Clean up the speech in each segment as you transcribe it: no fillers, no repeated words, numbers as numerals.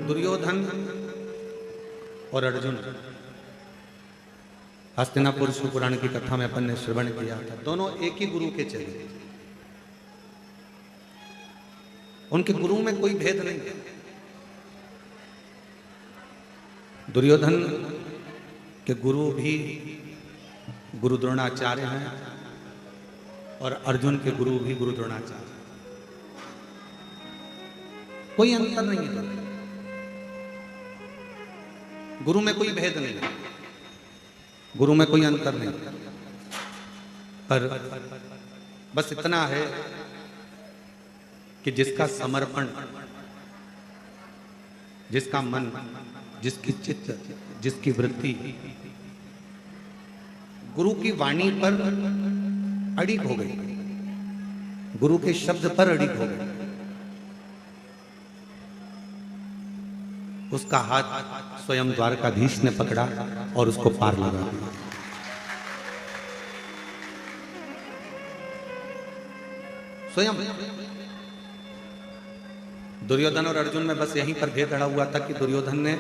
दुर्योधन और अर्जुन, हस्तिनापुर शिवपुराण की कथा में अपन ने श्रवण किया था। दोनों एक ही गुरु के चले, उनके गुरु में कोई भेद नहीं। दुर्योधन के गुरु भी गुरु द्रोणाचार्य हैं और अर्जुन के गुरु भी गुरु द्रोणाचार्य। कोई अंतर नहीं है, गुरु में कोई भेद नहीं है, गुरु में कोई अंतर नहीं। पर बस इतना है कि जिसका समर्पण, जिसका मन, जिसकी चित्त, जिसकी वृत्ति गुरु की वाणी पर अड़िग हो गई, गुरु के शब्द पर अड़िग हो गई, उसका हाथ स्वयं द्वारकाधीश ने पकड़ा और उसको पार लगा दिया। स्वयं दुर्योधन और अर्जुन में बस यहीं पर भेद अड़ा हुआ था कि दुर्योधन ने,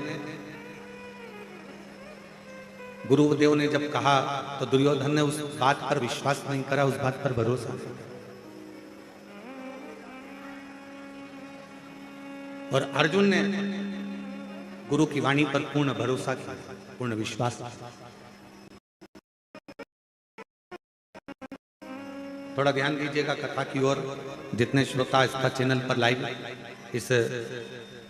गुरुदेव ने जब कहा तो दुर्योधन ने उस बात पर विश्वास नहीं करा, उस बात पर भरोसा। और अर्जुन ने गुरु की वाणी पर पूर्ण भरोसा किया, पूर्ण विश्वास। थोड़ा ध्यान दीजिएगा कथा की ओर। जितने श्रोता इसका चैनल पर लाइव इस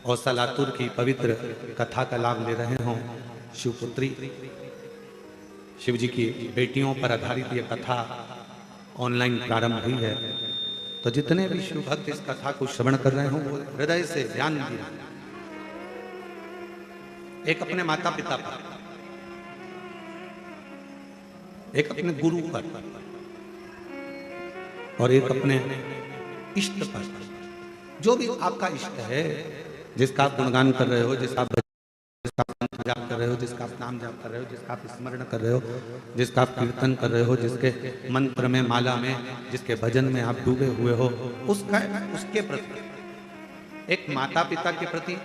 औसा लातूर की पवित्र कथा का लाभ ले रहे हों, शिवपुत्री शिव जी की बेटियों पर आधारित यह कथा ऑनलाइन प्रारंभ हुई है, तो जितने भी शिव भक्त इस कथा को श्रवण कर रहे हों वो हृदय से ध्यान दिए। एक अपने माता पिता पर, एक अपने गुरु पर और एक अपने इष्ट पर। जो भी आपका इष्ट है, जिसका आप गुणगान कर रहे हो, जिसका आप जाप कर रहे हो, जिसका आप नाम जाप कर रहे हो, जिसका आप स्मरण कर रहे हो, जिसका आप कीर्तन कर रहे हो, जिसके मंत्र में, माला में, जिसके भजन में आप डूबे हुए हो, उसके प्रति, एक माता पिता के प्रति,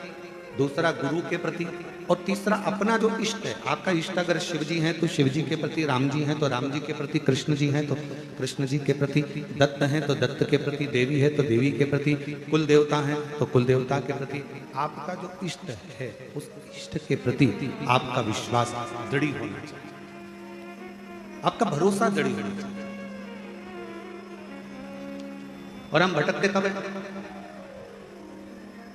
दूसरा गुरु के प्रति, और तीसरा अपना जो इष्ट है। आपका इष्ट अगर शिव जी हैं तो शिव जी के प्रति, राम जी हैं तो राम जी के प्रति, कृष्ण जी हैं तो कृष्ण जी के प्रति, दत्त हैं तो दत्त के प्रति, देवी है तो देवी के प्रति, कुल देवता हैं तो कुल देवता के प्रति। आपका जो इष्ट है उस इष्ट के प्रति आपका विश्वास दृढ़ होना चाहिए, आपका भरोसा दृढ़ होना चाहिए। और हम भटकते कब हैं?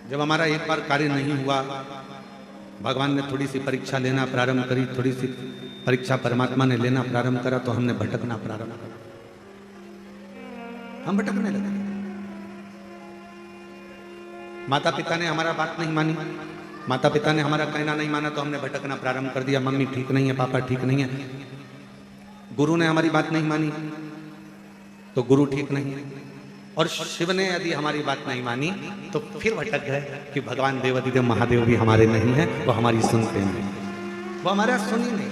जब हमारा एक बार कार्य नहीं हुआ, भगवान ने थोड़ी सी परीक्षा लेना प्रारंभ करी, थोड़ी सी परीक्षा परमात्मा ने लेना प्रारंभ करा, तो हमने भटकना प्रारंभ करा, हम भटकने लगे। माता पिता ने हमारा बात नहीं मानी, माता पिता ने हमारा कहना नहीं माना, तो हमने भटकना प्रारंभ कर दिया। मम्मी ठीक नहीं है, पापा ठीक नहीं है। गुरु ने हमारी बात नहीं मानी तो गुरु ठीक नहीं है। और शिव ने यदि हमारी बात नहीं मानी तो फिर भटक गए कि भगवान देवाधिदेव महादेव भी हमारे नहीं है, वो हमारी सुनते नहीं, वो हमारा सुनी नहीं।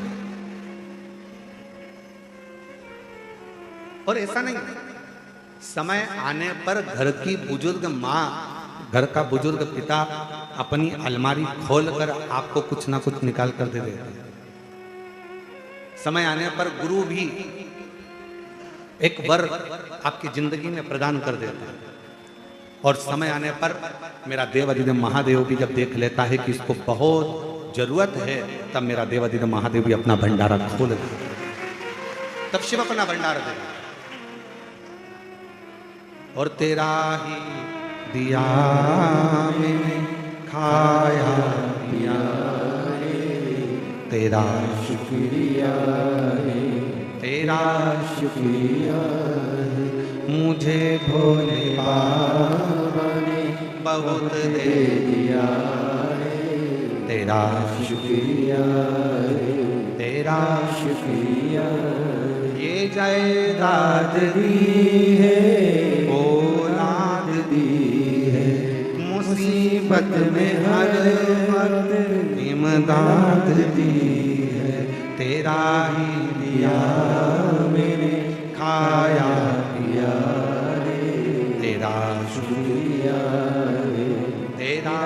और ऐसा नहीं, समय आने पर घर की बुजुर्ग माँ, घर का बुजुर्ग पिता अपनी अलमारी खोलकर आपको कुछ ना कुछ निकाल कर दे देते हैं। समय आने पर गुरु भी एक वर आपकी जिंदगी में प्रदान कर देता है। और समय आने पर मेरा देवाधिदेव महादेव भी जब देख लेता है कि इसको बहुत जरूरत है, तब मेरा देवाधिदेव महादेव भी अपना भंडारा खोल देता है, तब शिव अपना भंडारा देता है। और तेरा ही दिया मैंने खाया पिया, तेरा शुक्रिया है, तेरा शुक्रिया है, मुझे भोले बाबा ने बहुत दे दिया है, तेरा शुक्रिया है, तेरा शुक्रिया। ये जायदाद दी है, औलाद दी है, मुसीबत में हर वक्त इमदाद दी है, तेरा ही दिया मैंने खाया पिया रे, तेरा शुक्रिया रे, तेरा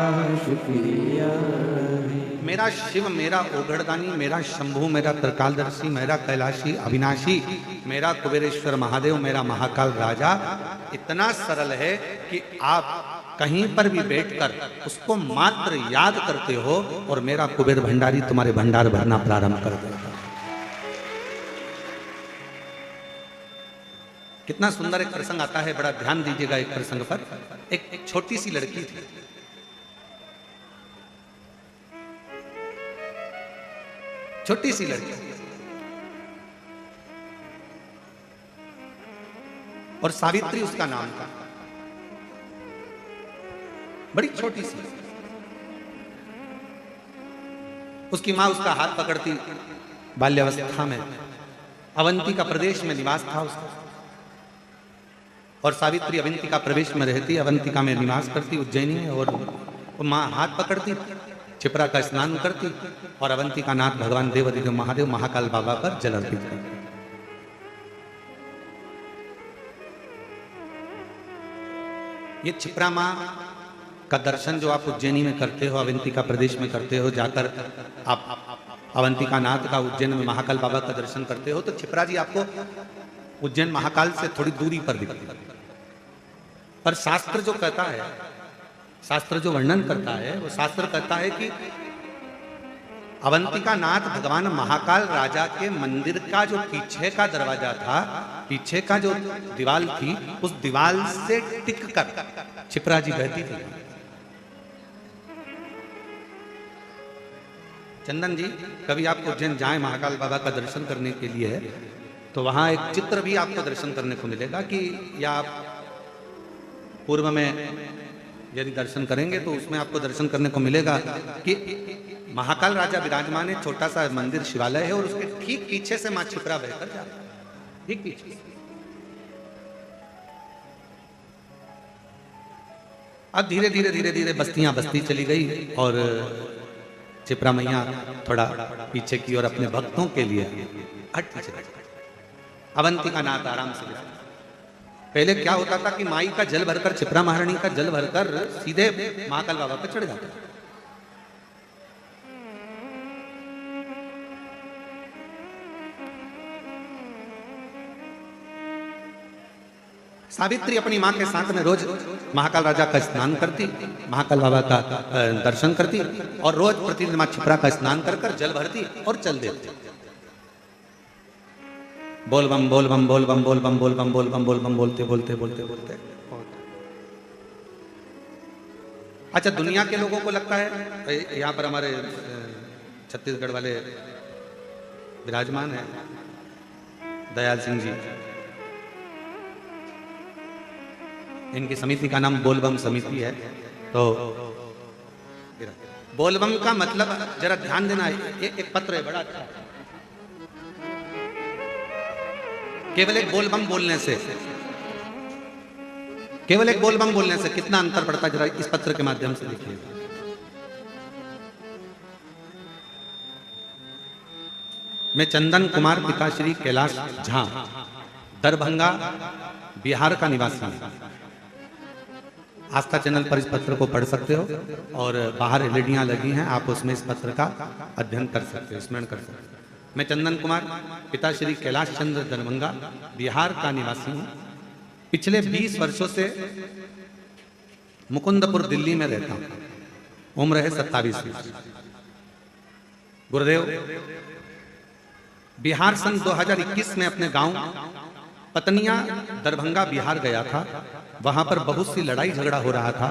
शुक्रिया मेरा शिव, मेरा ओघड़दानी, मेरा शंभु, मेरा त्रिकालदर्शी, मेरा कैलाशी अविनाशी, मेरा कुबेरेश्वर महादेव, मेरा महाकाल राजा इतना सरल है कि आप कहीं पर भी बैठकर उसको मात्र याद करते हो और मेरा कुबेर भंडारी तुम्हारे भंडार भरना प्रारंभ कर देगा। कितना सुंदर एक प्रसंग आता है, बड़ा ध्यान दीजिएगा एक प्रसंग पर। एक छोटी सी लड़की थी, छोटी सी लड़की, और सावित्री उसका नाम था, बड़ी छोटी सी। उसकी मां उसका हाथ पकड़ती बाल्यावस्था में, अवंतिका प्रदेश में निवास था उसका, और सावित्री अवंतिका प्रदेश में रहती, अवंतिका में निवास करती उज्जैनी में, और वो मां हाथ पकड़ती, छिपरा का स्नान करती और अवंतिका नाथ भगवान देवाधिदेव महादेव महाकाल बाबा पर जल अर्पित करती। ये छिपरा मां का दर्शन जो आप उज्जैनी में करते हो, अवंतिका प्रदेश में करते हो, जाकर आप अवंतिका नाथ का उज्जैन में महाकाल बाबा का दर्शन करते हो, तो छिपरा जी आपको उज्जैन महाकाल से थोड़ी दूरी पर दिखती है। पर शास्त्र जो कहता है, शास्त्र जो वर्णन करता है, वो शास्त्र कहता है कि अवंतिका नाथ भगवान महाकाल राजा के मंदिर का जो पीछे का दरवाजा था, पीछे का जो दीवाल थी, उस दीवाल से टिक कर छिपरा जी बहती थी। चंदन जी, कभी आप उज्जैन जाएं महाकाल बाबा का दर्शन करने के लिए, तो वहां एक चित्र भी आपको दर्शन करने को मिलेगा कि, या आप पूर्व में यदि दर्शन करेंगे तो उसमें आपको दर्शन करने को मिलेगा कि महाकाल राजा विराजमान है, छोटा सा मंदिर शिवालय है, और उसके ठीक पीछे से मां छिपरा बहकर जा रही है, ठीक पीछे। अब धीरे धीरे धीरे धीरे बस्तियां बस्ती चली गई और छिपरा मैया थोड़ा पीछे की और अपने भक्तों के लिए हट पीछे। अवंतिका नाथ आराम से, पहले क्या होता था कि माई का जल भरकर, छिपरा महारानी का जल भरकर सीधे महाकाल बाबा पर चढ़ जाता। सावित्री अपनी मां के साथ में रोज महाकाल राजा का स्नान करती, महाकाल बाबा का दर्शन करती, और रोज प्रतिदिन मां छिपरा का स्नान कर जल भरती और चल देती। बोल बम बोल बम बोल बम बोल बम बोल बम बोल बम बोल बम बोलते बोलते बोलते बोलते। अच्छा, दुनिया के लोगों को लगता है, यहाँ पर हमारे छत्तीसगढ़ वाले विराजमान है, दयाल सिंह जी, इनकी समिति का नाम बोलबम समिति है। तो बोलबम का मतलब जरा ध्यान देना, एक पत्र है बड़ा अच्छा, केवल एक बोलबम बोलने से, केवल एक बोलबम बोलने से कितना अंतर पड़ता है, जरा इस पत्र के माध्यम से देखिए। मैं चंदन कुमार पिताश्री कैलाश झा, दरभंगा बिहार का निवासी हूं। आस्था चैनल पर इस पत्र को पढ़ सकते हो, और बाहर एलईडियां लगी हैं, आप उसमें इस पत्र का अध्ययन कर सकते हो, स्मरण कर सकते हो। मैं चंदन कुमार पिताश्री कैलाश चंद्र, दरभंगा बिहार का निवासी हूँ। पिछले 20 वर्षों से मुकुंदपुर दिल्ली में रहता हूँ। उम्र है 27 वर्ष। गुरुदेव, बिहार सन 2021 में अपने गांव पतनिया दरभंगा बिहार गया था। वहां पर बहुत सी लड़ाई झगड़ा हो रहा था,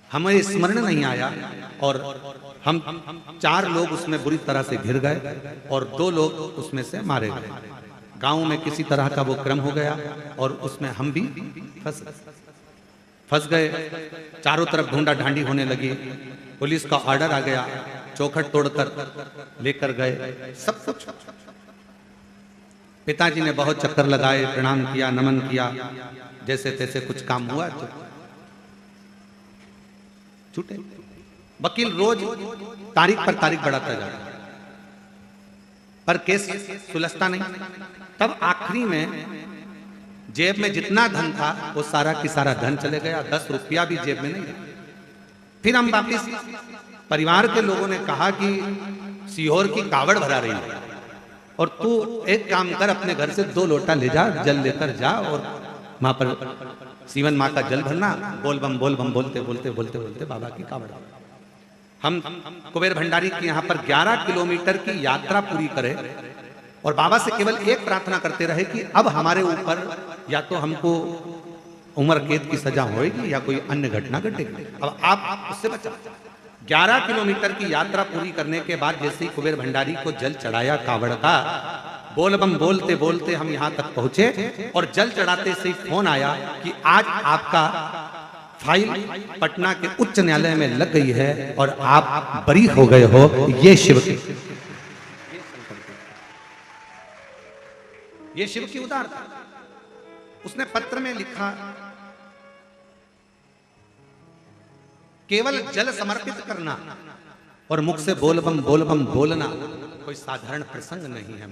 हमें स्मरण नहीं आया, और हम 4 लोग उसमें बुरी तरह से घिर गए और 2 लोग उसमें से मारे गए। गांव में किसी तरह का वो क्रम हो गया और उसमें हम भी फंस गए। चारों तरफ ढूंढा ढांडी होने लगी, पुलिस का ऑर्डर आ गया, चौखट तोड़कर लेकर गए सब कुछ। पिताजी ने बहुत चक्कर लगाए, प्रणाम किया, नमन किया, जैसे तैसे कुछ काम हुआ तो छूटे। वकील रोज तारीख पर तारीख बढ़ाता जा रहा, पर केस सुलझता नहीं। तब आखिरी में जेब में जितना धन था वो सारा की सारा धन चले गया, 10 रुपया भी जेब में नहीं। फिर हम वापिस परिवार के लोगों ने कहा कि सीहोर की कावड़ भरा रही है और तू एक काम कर, अपने घर से 2 लोटा ले जा, जल लेकर जा और वहां पर सीवन माँ का जल भरना, बोल बम बोलते बोलते बोलते बोलते बाबा की कावड़। हम कुबेर भंडारी की यहाँ पर 11 किलोमीटर की यात्रा पूरी करें और बाबा से केवल एक प्रार्थना करते रहे कि अब हमारे ऊपर या तो हमको उम्र कैद की सजा होगी या कोई अन्य घटना घटेगी, अब आप उससे बचा। 11 किलोमीटर की यात्रा पूरी करने के बाद जैसे ही कुबेर भंडारी को जल चढ़ाया कावड़ का, बोल बम बोलते बोलते हम यहाँ तक पहुंचे और जल चढ़ाते से फोन आया कि आज आपका फाइल पटना के उच्च न्यायालय में लग गई है और आप बरी हो गए हो। ये शिव की उदारता। उसने पत्र में लिखा, केवल जल समर्पित करना और मुख से बोल बम बोलना कोई साधारण प्रसंग नहीं है।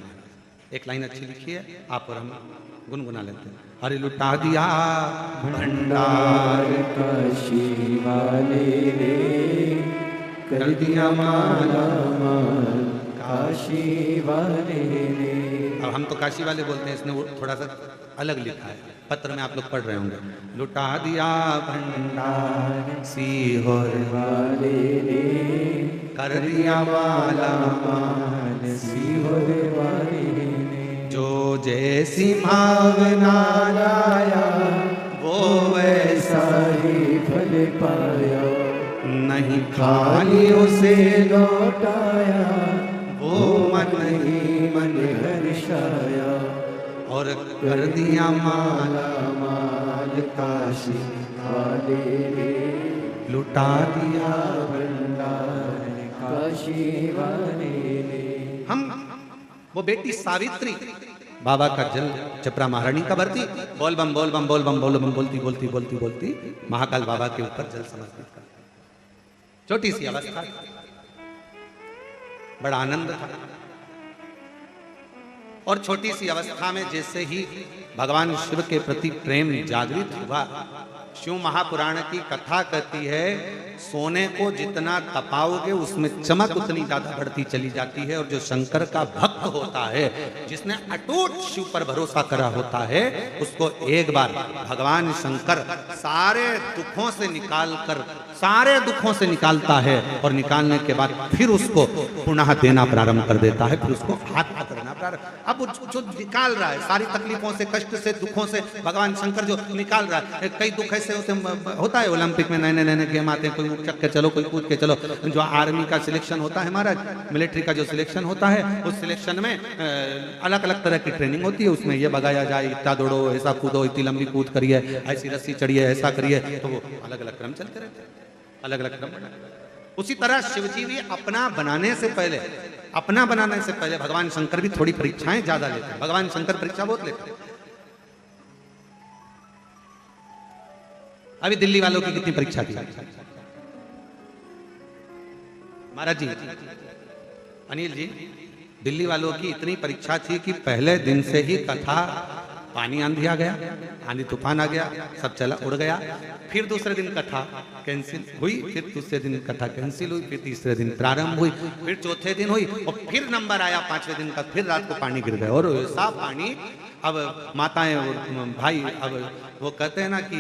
एक लाइन अच्छी लिखी है, आप और हम गुनगुना लेते हैं। अरे लुटा दिया भंडार काशी वाले रे, कर दिया माला माल काशी वाले रे। अब हम तो काशी वाले बोलते हैं, इसने वो थोड़ा सा अलग लिखा है, पत्र में आप लोग पढ़ रहे होंगे। लुटा दिया भंडार सीहोर वाले रे, कर दिया माला माल सीहोर वाले रे। जो जैसी भावना लाया वो वैसा ही फल पाया, नहीं खाली उसे लौटाया वो मन ही मन हर्षाया। और कर दिया माला माल काशी वाले रे, लुटा दिया भंडार काशी वाले रे। हम वो बेटी सावित्री बाबा का जल चपरा महारानी का भरती, बोल बम बोलती बोलती बोलती बोलती महाकाल बाबा के ऊपर जल समर्पित कर। छोटी सी अवस्था, बड़ा आनंद था। और छोटी सी अवस्था में जैसे ही भगवान शिव के प्रति प्रेम जागृत हुआ, शिव महापुराण की कथा कहती है, सोने को जितना तपाओगे उसमें चमक उतनी ज्यादा बढ़ती चली जाती है। और जो शंकर का भक्त होता है, जिसने अटूट शिव पर भरोसा करा होता है, उसको एक बार भगवान शंकर सारे दुखों से निकालता है और निकालने के बाद फिर उसको पुनः देना प्रारंभ कर देता है, फिर उसको हाथ पकड़ना प्रारंभ। अब जो निकाल रहा है सारी तकलीफों से, कष्ट से, दुखों से, भगवान शंकर जो निकाल रहा है। कई दुख ऐसे होता है, ओलंपिक में नए नए गेम आते हैं, कोई उछक के चलो, कोई कूद के चलो। जो आर्मी का सिलेक्शन होता है हमारा, मिलिट्री का जो सिलेक्शन होता है, उस सिलेक्शन में अलग अलग तरह की ट्रेनिंग होती है। उसमें ये भगाया जाए, इतना दौड़ो, ऐसा कूदो, इतनी लंबी कूद करिए, ऐसी रस्सी चढ़िए, ऐसा करिए, तो वो अलग अलग क्रम चलते रहते हैं, अलग अलग क्रम। उसी तरह शिवजी भी अपना बनाने से पहले भगवान शंकर भी थोड़ी परीक्षाएं ज्यादा लेते हैं। भगवान शंकर परीक्षा बहुत लेते हैं। अभी दिल्ली वालों की कितनी परीक्षा की महाराज जी, अनिल जी, दिल्ली वालों की इतनी परीक्षा थी कि पहले दिन से ही कथा पानी आंधी आ गया, आंधी तूफान आ गया, सब चला उड़ गया। फिर दूसरे दिन कथा कैंसिल हुई, फिर दूसरे दिन कथा कैंसिल हुई, फिर तीसरे दिन प्रारंभ हुई, फिर चौथे दिन हुई और फिर नंबर आया 5वें दिन का, फिर रात को पानी गिर गया। और ऐसा पानी, अब माताएं और भाई, अब वो कहते हैं ना कि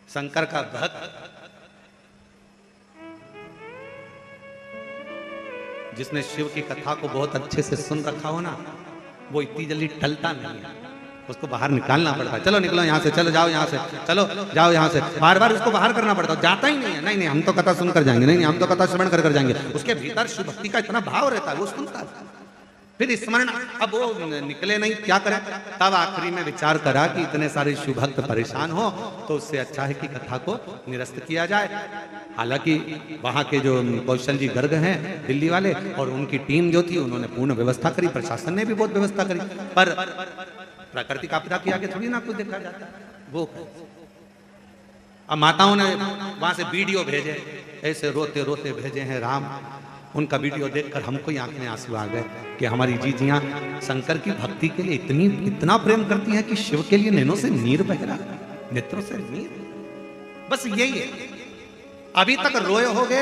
शंकर का भक्त जिसने शिव की कथा को बहुत अच्छे से सुन रखा हो ना, वो इतनी जल्दी टलता नहीं है, उसको बाहर निकालना पड़ता है। चलो निकलो यहाँ से, चलो जाओ यहाँ से, चलो जाओ यहाँ से, बार बार उसको बाहर करना पड़ता है। जाता ही नहीं है, नहीं हम तो कथा सुनकर जाएंगे, नहीं हम तो कथा श्रवण कर जाएंगे। उसके भीतर शिव भक्ति का इतना भाव रहता है, वो सुनता है, फिर स्मरण। अब वो निकले नहीं, क्या करें? तब आखिरी में विचार करा कि इतने सारे शिव भक्त परेशान हो, तो उससे अच्छा है कि कथा को निरस्त किया जाए। हालांकि वहां के जो कौशल जी गर्ग हैं दिल्ली वाले, और उनकी टीम जो थी, उन्होंने पूर्ण व्यवस्था करी, प्रशासन ने भी बहुत व्यवस्था करी, पर प्राकृतिक आपदा के आगे थोड़ी ना कुछ देखा जाता वो। अब माताओं ने वहां से वीडियो भेजे, ऐसे रोते रोते भेजे हैं राम। उनका वीडियो देखकर हमको ही आंख में आंसू आ गए कि हमारी जीजियां शंकर की भक्ति के लिए इतना प्रेम करती हैं कि शिव के लिए नैनों से नीर बह रहा, नेत्रों से नीर। बस यही है, अभी तक रोए होगे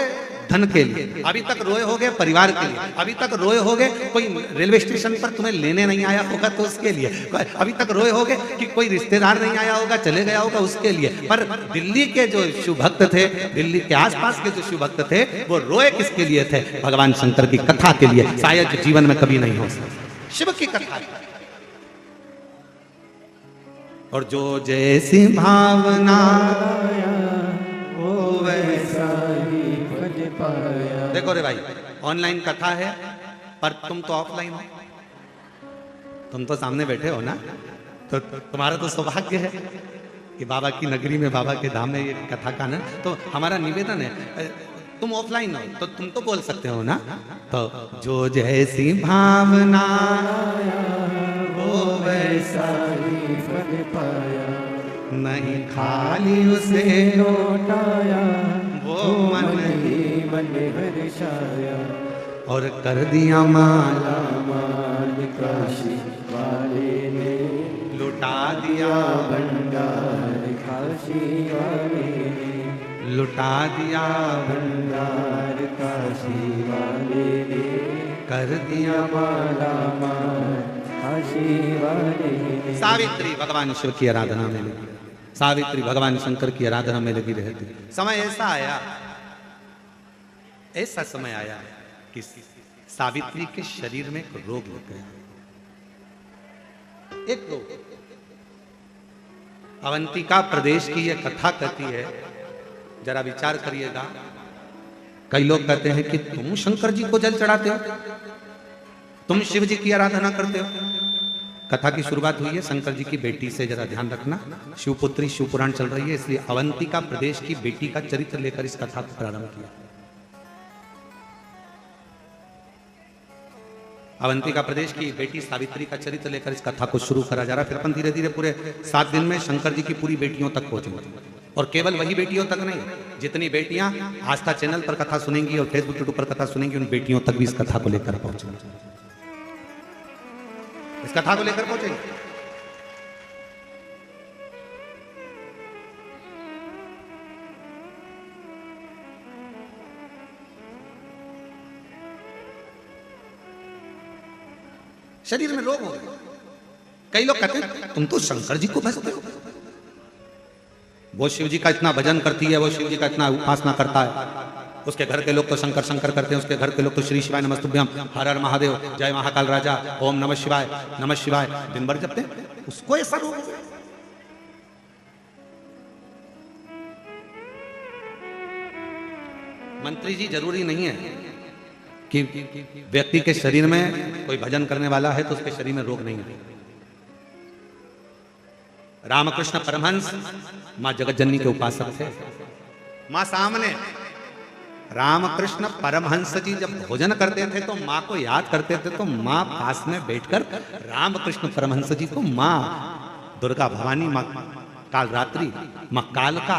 धन के लिए, अभी तक रोए होगे परिवार के लिए, अभी तक रोए होगे कोई रेलवे स्टेशन पर तुम्हें लेने नहीं आया होगा तो उसके लिए, अभी तक रोए होगे कि कोई रिश्तेदार नहीं आया होगा चले गया होगा उसके लिए। पर दिल्ली के जो शिव भक्त थे, दिल्ली के आसपास के जो शिव भक्त थे, वो रोए किसके लिए थे? भगवान शंकर की कथा के लिए। शायद जीवन में कभी नहीं हो सकता शिव की कथा। और जो जैसी भावना वो वैसा ही भज पाया। देखो रे भाई, ऑनलाइन कथा है पर तुम तो ऑफलाइन हो, तुम तो सामने बैठे हो ना, तो तुम्हारा तो सौभाग्य है कि बाबा की नगरी में, बाबा के धाम में ये कथा का ना। तो हमारा निवेदन है, तुम ऑफलाइन हो तो तुम तो बोल सकते हो ना। तो जो जैसी भावना वो वैसा ही भज पाया। नहीं खाली उसे लौटाया वो मन मन ही मन हर्षाया। और कर दिया माला माल काशी वाले ने लुटा दिया भंडार काशी वाले ने लुटा दिया भंडार काशी वाले ने कर दिया माला माल काशी वाले ने। सावित्री भगवान शिव की आराधना में लगी, सावित्री भगवान शंकर की आराधना में लगी रहती। समय ऐसा आया, ऐसा समय आया कि सावित्री के शरीर में एक रोग लग गया, एक रोग। अवंतिका प्रदेश की यह कथा कहती है, जरा विचार करिएगा। कई लोग कहते हैं कि तुम शंकर जी को जल चढ़ाते हो, तुम शिव जी की आराधना करते हो। कथा की शुरुआत हुई है शंकर जी की बेटी से, जरा ध्यान रखना। शिवपुत्री शिव पुराण चल रही है, इसलिए अवंतिका प्रदेश की बेटी का चरित्र लेकर इस कथा को प्रारंभ किया। अवंतिका प्रदेश की बेटी सावित्री का चरित्र लेकर इस कथा को शुरू करा जा रहा है। फिर अपन धीरे धीरे पूरे 7 दिन में शंकर जी की पूरी बेटियों तक पहुंचेंगे। और केवल वही बेटियों तक नहीं, जितनी बेटियां आस्था चैनल पर कथा सुनेंगी और फेसबुक यूट्यूब पर कथा सुनेंगी, उन बेटियों तक भी इस कथा को लेकर पहुंचेंगे, इस कथा को लेकर पहुंचेंगे। शरीर में रोग हो गए। कई लोग कहते हैं तुम तो शंकर जी को भजते हो, वो शिव जी का इतना भजन करती है, वो शिव जी का इतना उपासना करता है, उसके घर के लोग तो शंकर शंकर करते हैं, उसके घर के लोग तो श्री शिवाय नमस्तुभ्यम, हर हर महादेव, जय महाकाल राजा, ओम नमः शिवाय दिन भर जपते हैं, उसको ऐसा रोग हो गया। मंत्री जी, जरूरी नहीं है कि व्यक्ति के शरीर में कोई भजन करने वाला है तो उसके शरीर में रोग नहीं है। रामकृष्ण परमहंस मां जगतजननी के उपासक थे। मां सामने, रामकृष्ण परमहंस जी जब भोजन करते थे तो मां को याद करते थे, तो मां पास में बैठकर रामकृष्ण परमहंस जी को मां दुर्गा भवानी, मां कालरात्रि, मां कालका,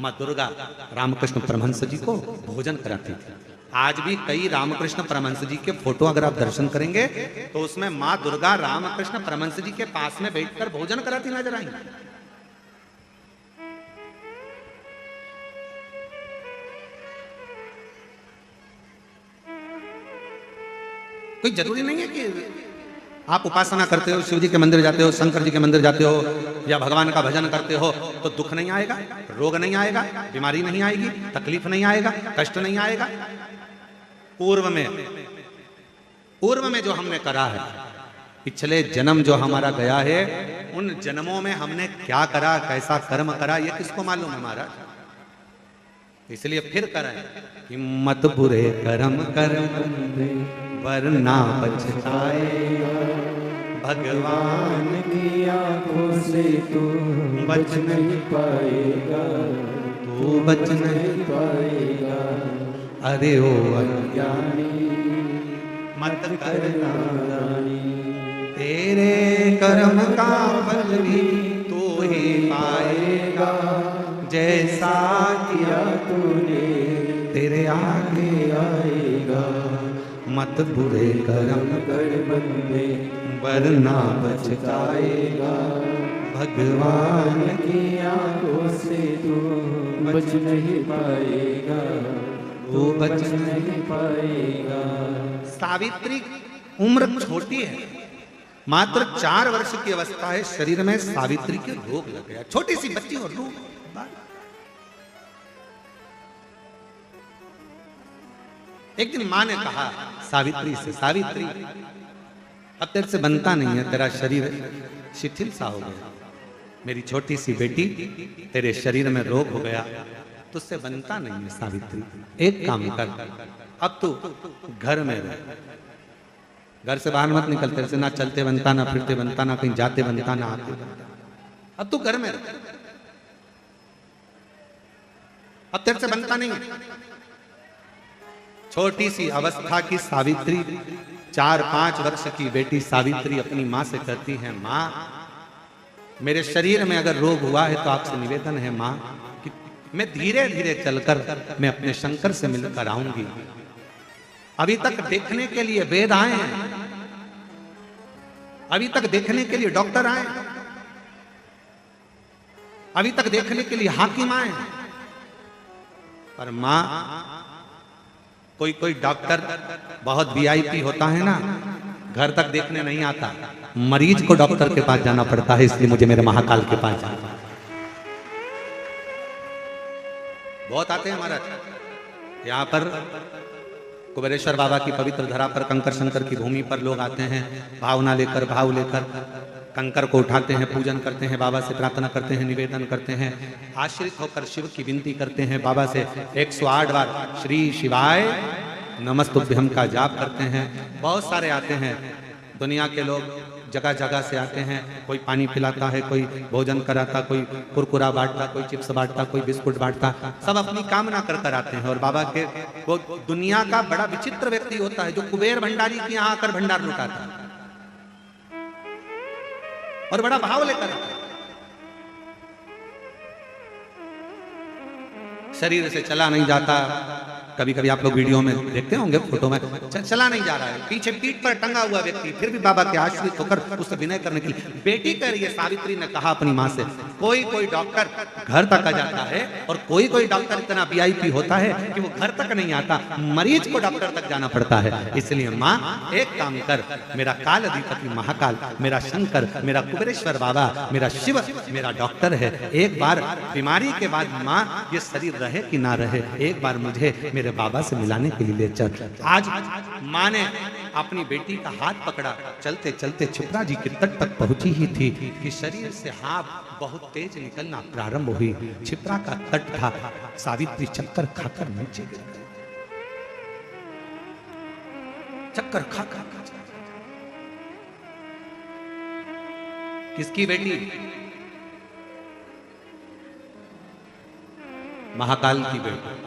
मां दुर्गा रामकृष्ण परमहंस जी को भोजन कराती थी। आज भी कई रामकृष्ण परमहंस जी के फोटो अगर आप दर्शन करेंगे तो उसमें मां दुर्गा रामकृष्ण परमहंस जी के पास में बैठकर भोजन कराती नजर आएंगी। कोई जरूरी नहीं है कि आप उपासना करते हो, शिव जी के मंदिर जाते हो, शंकर जी के मंदिर जाते हो, या भगवान का भजन करते हो तो दुख नहीं आएगा, रोग नहीं आएगा, बीमारी नहीं आएगी, तकलीफ नहीं आएगा, कष्ट नहीं आएगा। पूर्व में जो हमने करा है, पिछले जन्म जो हमारा गया है, उन जन्मों में हमने क्या करा, कैसा कर्म करा, ये किसको मालूम है हमारा। इसलिए फिर करें, हिम्मत बुरे कर्म कर वरना पछताएगा, भगवान की आंखों से तू बच नहीं पाएगा, तू बच नहीं पाएगा। अरे ओ अज्ञानी मत कर नादानी, तेरे कर्म का फल भी तू ही पाएगा, जैसा किया तूने तेरे आगे आएगा। मत बुरे कर्म कर बंदे वरना पछताएगा, भगवान की आंखों से तू बच नहीं पाएगा, वो बच नहीं पाएगा। सावित्री उम्र छोटी है, मात्र 4 वर्ष की अवस्था है, शरीर में सावित्री के रोग लग गया। छोटी सी बच्ची और रोग। एक दिन मां ने कहा सावित्री से, सावित्री अब तेरे से बनता नहीं है, तेरा शरीर शिथिल सा हो गया, मेरी छोटी सी बेटी तेरे शरीर में रोग हो गया, तुझसे बनता नहीं है सावित्री। एक काम कर, अब तू घर में रह, घर से बाहर मत निकल, तेरे से ना चलते बनता, ना फिरते बनता, ना कहीं जाते बनता, ना आते बनता। अब तू घर में रह, अब तेरे से बनता नहीं है। छोटी सी अवस्था की सावित्री, 4-5 वर्ष की बेटी सावित्री अपनी माँ से कहती है, माँ मेरे शरीर में अगर रोग हुआ है तो आपसे निवेदन है माँ कि मैं धीरे धीरे चलकर मैं अपने शंकर से मिलकर आऊंगी। अभी तक देखने के लिए वेद आए हैं, अभी तक देखने के लिए डॉक्टर आए, अभी तक देखने के लिए हाकिम आए, पर मां कोई डॉक्टर बहुत वीआईपी होता है ना, घर तक देखने नहीं आता, मरीज को डॉक्टर के पास जाना पड़ता है, इसलिए मुझे मेरे महाकाल के पास जाना। बहुत आते हैं महाराज यहाँ पर, कुबेरेश्वर बाबा की पवित्र धरा पर, कंकर शंकर की भूमि पर लोग आते हैं, भावना लेकर, भाव लेकर कंकर को उठाते हैं, पूजन करते हैं, बाबा से प्रार्थना करते हैं, निवेदन करते हैं, आश्रित होकर शिव की विनती करते हैं, बाबा से 108 बार श्री शिवाय नमस्तुभ्यम का जाप करते हैं। बहुत सारे आते हैं, दुनिया के लोग जगह जगह से आते हैं, कोई पानी पिलाता है, कोई भोजन कराता, कोई कुरकुरा बांटता, कोई चिप्स बांटता, कोई बिस्कुट बांटता, सब अपनी कामना कर कर आते हैं। और बाबा के वो दुनिया का बड़ा विचित्र व्यक्ति होता है जो कुबेर भंडारी के यहाँ आकर भंडार लुटाता है और बड़ा भाव लेकर आता है। शरीर से चला नहीं जाता, कभी कभी आप लोग वीडियो में देखते होंगे, फोटो में चला नहीं जा रहा है, पीछे पीठ पर टंगा हुआ व्यक्ति, फिर भी बाबा के आश्रित होकर उससे विनय करने के लिए बेटी कह रही है, सावित्री ने कहा अपनी माँ से, कोई डॉक्टर घर तक आ जाता है और कोई डॉक्टर इतना वीआईपी होता है कि वो घर तक नहीं आता, मरीज को डॉक्टर तक जाना पड़ता है। इसलिए माँ एक काम कर, मेरा काल अधिपति महाकाल, मेरा शंकर, मेरा कुबेरेश्वर बाबा, मेरा शिव मेरा डॉक्टर है, एक बार बीमारी के बाद माँ ये शरीर रहे कि ना रहे, एक बार मुझे मेरे बाबा से मिलाने के लिए ले चल। आज माँ ने अपनी बेटी का हाथ पकड़ा, चलते चलते क्षिप्रा जी के तट तक पहुंची ही थी कि शरीर से हाथ बहुत तेज निकलना प्रारंभ हुई। क्षिप्रा का तट था, सावित्री चक्कर खाकर नीचे गिर गई, चक्कर खाकर। किसकी बेटी? महाकाल की बेटी।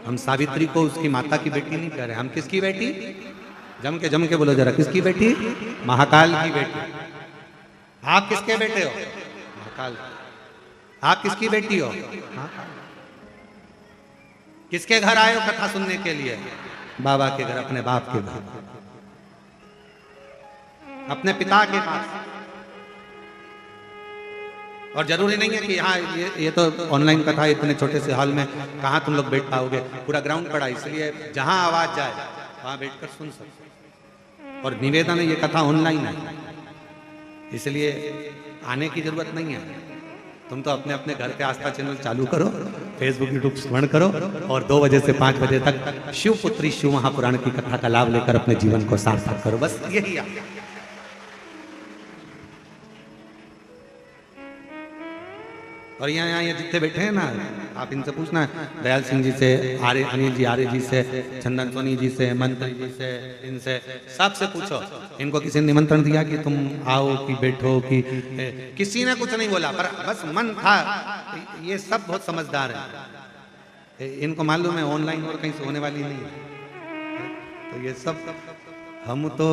हम सावित्री को उसकी माता की बेटी नहीं कह रहे, हम किसकी बेटी? जम के बोलो जरा, किसकी बेटी? महाकाल की बेटी। आप किसके बेटे हो? महाकाल। आप किसकी बेटी हो? किसके घर आए हो कथा सुनने के लिए? बाबा के घर, अपने बाप के घर, अपने पिता के पास। और जरूरी नहीं है कि यहाँ ये तो ऑनलाइन कथा इतने छोटे से हॉल में कहाँ तुम लोग बैठ पाओगे, पूरा ग्राउंड पड़ा, इसलिए जहाँ आवाज जाए वहाँ बैठकर सुन सकते। और निवेदन है, ये कथा ऑनलाइन है, इसलिए आने की जरूरत नहीं है। तुम तो अपने अपने घर के आस्था चैनल चालू करो, फेसबुक यूट्यूब स्मरण करो और 2 बजे से 5 बजे तक शिवपुत्री शिव महापुराण की कथा का लाभ लेकर अपने जीवन को सार्थक करो, बस यही है। और यहाँ ये जितने बैठे हैं ना, आप इनसे पूछना, दयाल सिंह जी से, अनिल जी आर्य जी से, चंदन सोनी जी से, मंत्री जी से, इनसे सबसे पूछो, इनको किसी ने निमंत्रण दिया कि तुम आओ कि बैठो कि किसी ने कुछ नहीं बोला, पर बस मन था। ये सब बहुत समझदार है, इनको मालूम है ऑनलाइन और कहीं से होने वाली नहीं है। तो ये सब हम तो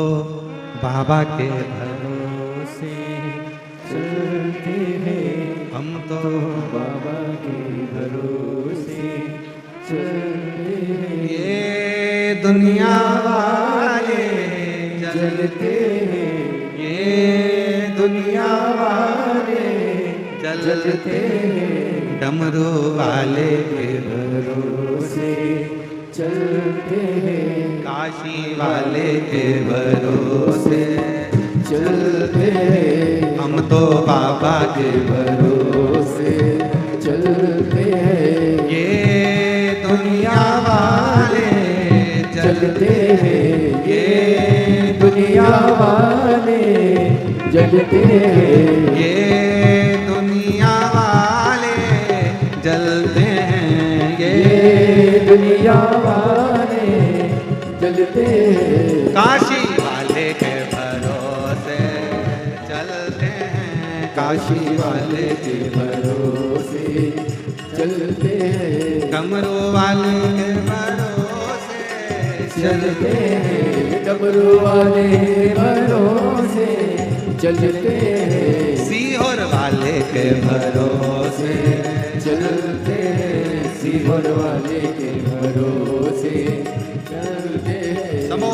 बाबा के भरोसे चलते हैं, हम तो बाबा के भरोसे चलते हैं, ये दुनिया वाले जलते हैं, ये जलते हैं डमरू वाले के भरोसे चलते हैं काशी वाले के भरोसे चलते हैं हम तो बाबा के भरोसे चलते हैं ये दुनिया वाले जलते हैं ये दुनिया वाले जलते हैं ये दुनिया वाले जलते हैं ये दुनिया वाले जलते हैं काशी वाले के भरोसे चलते हैं काशी वाले के भरोसे चलते हैं डमरू वाले के भरोसे चलते हैं डमरू वाले भरोसे चलते हैं सीहोर वाले के भरोसे चलते हैं सीहोर वाले के भरोसे चलते हैं समो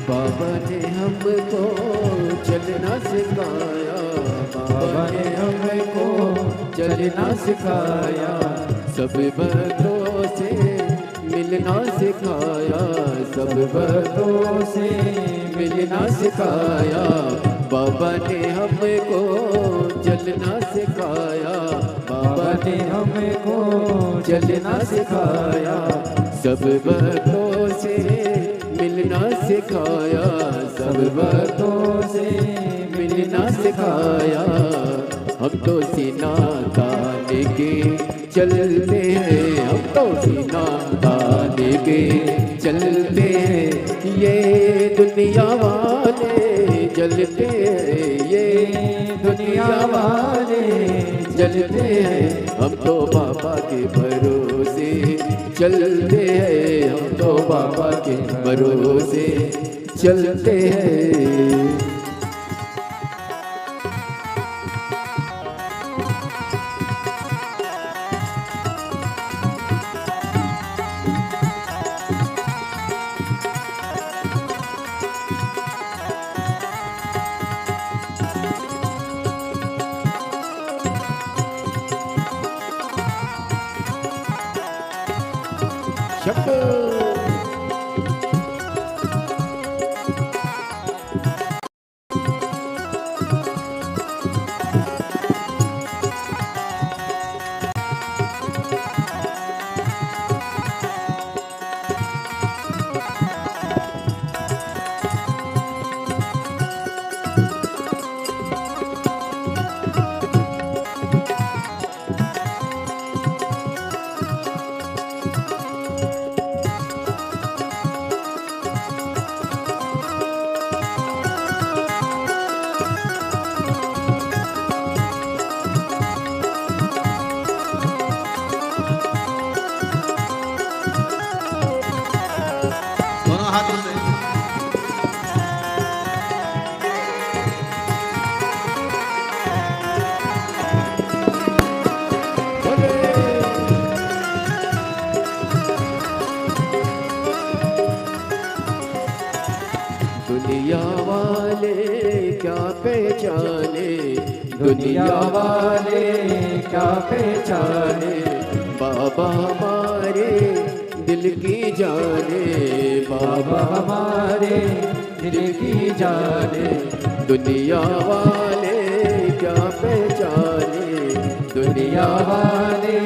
बाबा ने हमको चलना सिखाया बाबा ने हमको चलना सिखाया सब बंदों से मिलना सिखाया सब बंदों से मिलना सिखाया बाबा ने हमको चलना सिखाया बाबा ने हमको चलना सिखाया सब बंदों से मिलना सिखाया सब बातों से मिलना सिखाया हम तो सीना ताने के चलते हैं हम तो सीना ताने के चलते हैं ये दुनिया वाले जलते हैं ये दुनिया वाले जलते हैं हम तो बाबा के भरोसे चलते हैं हम तो बाबा के भरोसे चलते हैं क्या पहचाने, दुनिया वाले क्या पहचाने। बाबा हमारे दिल की जाने, बाबा हमारे दिल की जाने। दुनिया वाले क्या पहचाने, दुनिया वाले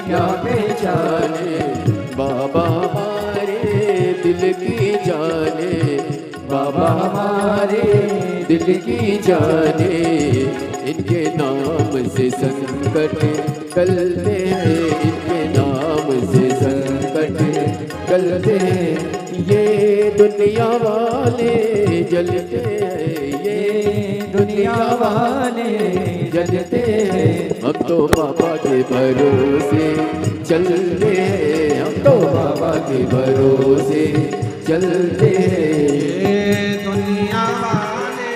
क्या पहचाने। बाबा हमारे दिल की जाने, बाबा हमारे दिल की जाने। इनके नाम से संकट टलते हैं, इनके नाम से संकट टलते हैं। ये दुनिया वाले जलते हैं, ये दुनिया वाले जलते हैं। हम तो बाबा के भरोसे चलते हैं, हम तो बाबा के भरोसे चलते हैं। ये दुनिया वाले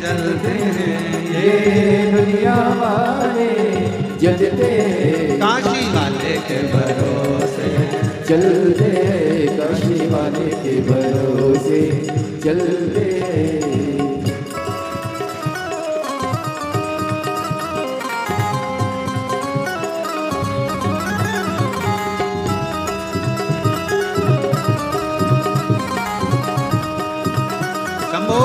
जलते हैं, ये दुनिया वाले जलते हैं। काशी वाले के भरोसे चलते हैं, काशी वाले के भरोसे चलते हैं। शंभो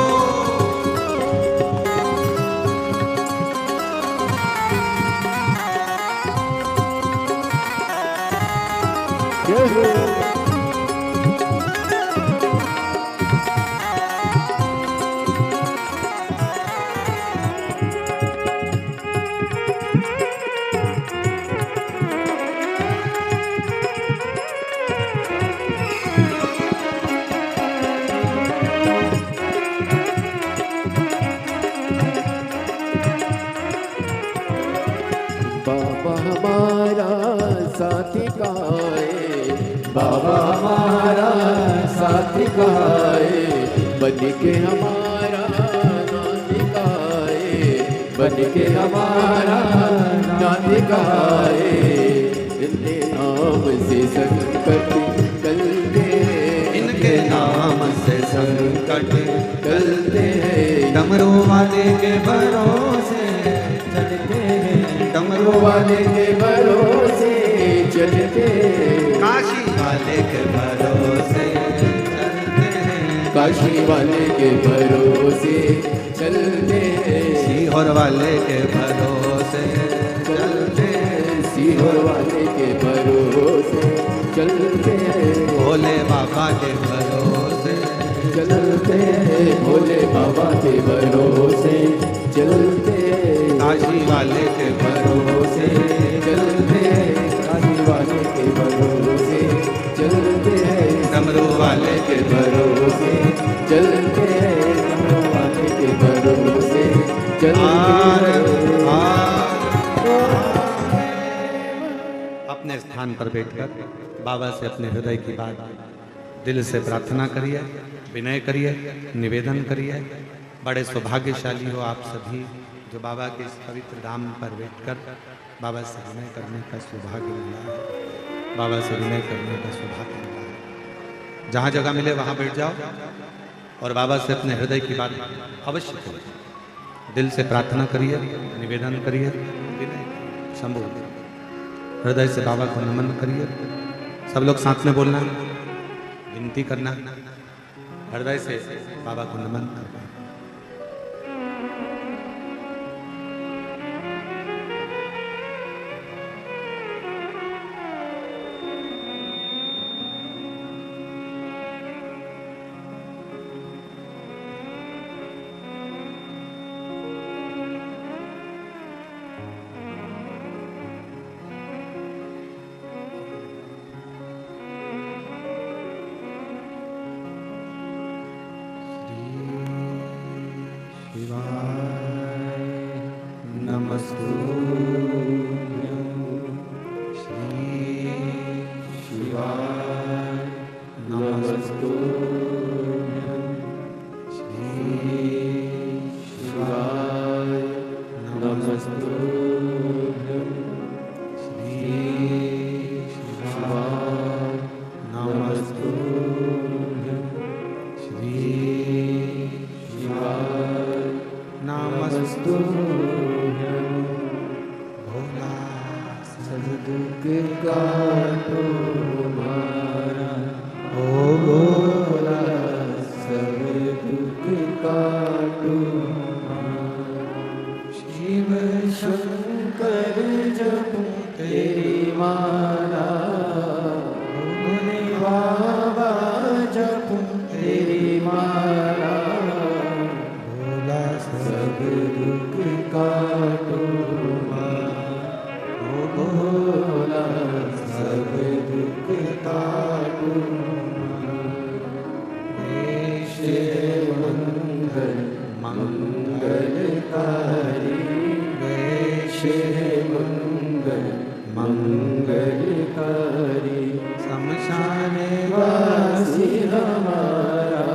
बाबा हमारा साथी गाए, बाबा हमारा साथी गाए। बन के हमारा नाती गाए, बन के हमारा नाती गाए। इनके नाम से संकट टलते हैं, इनके नाम से संकट टलते हैं। डमरू वाले के भरोसे चलते हैं, डमरू वाले के भरोसे चलते हैं। काशी वाले के भरोसे चलते हैं, काशी वाले के भरोसे चलते हैं। सीहोर वाले के भरोसे चलते हैं, सीहोर वाले के भरोसे चलते हैं। भोले बाबा के भरोसे चलते हैं, भोले बाबा के भरोसे चलते हैं। काशी वाले के भरोसे चलते हैं, काशी वाले के भरोसे चलते हैं। डमरू वाले के भरोसे चलते हैं, डमरू वाले के भरोसे आर चलते हैं। अपने स्थान पर बैठकर बाबा से अपने हृदय की बात दिल से प्रार्थना करिए, विनय करिए, निवेदन करिए। बड़े सौभाग्यशाली हो आप सभी जो बाबा के इस पवित्र धाम पर बैठकर बाबा से विनय करने का सौभाग्य मिला है, बाबा से विनय करने का सौभाग्य मिला है। जहाँ जगह मिले वहाँ बैठ जाओ और बाबा से अपने हृदय की बात अवश्य करिए, दिल से प्रार्थना करिए, निवेदन करिए, विनय शंभु हृदय से बाबा को नमन करिए। सब लोग साथ में बोलना, विनती करना, हृदय से बाबा को नमन करना। काटो मारा, ओ भोला सब दुख काटो मारा। शिव शंकर जपो तेरी माला, भोले बाबा जपो तेरी माला, भोला सब दुख काटो मारा, ओ भोला सब दुख काटो मारा। शिव मंगल मंगलकारी, शिव मंगल मंगलकारी, शमशान वासी हमारा,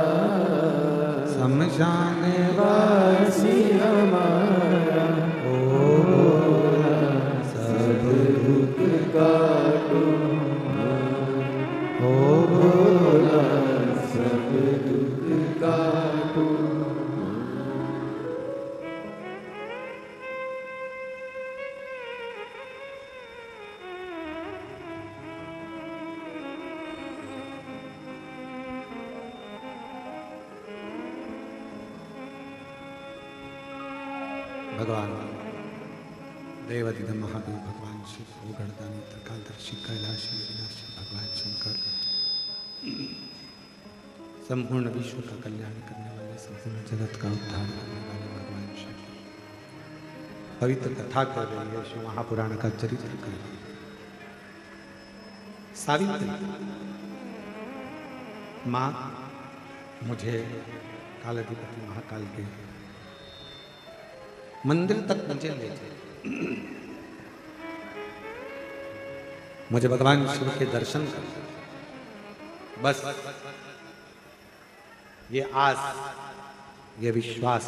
शमशान वासी हमारा, ओ भोला सब दुख काटो मारा, ओ भोला सब दुख काटो मारा। भगवान देवाधिदेव महादेव, भगवान शिव, भूगणदानी त्रिकालदर्शी कैलाशी विनाशी भगवान शंकर, संपूर्ण विश्व का कल्याण करने वाले, संपूर्ण जगत का उद्धार करने वाले भगवान शिव पवित्र कथा कर रही है, शिव महापुराण का चरित्र कर रही है। सावित्री माँ मुझे कालाधिपति महाकाल के मंदिर तक मुझे ले चले, मुझे भगवान शिव के दर्शन कर, बस ये आस, ये विश्वास,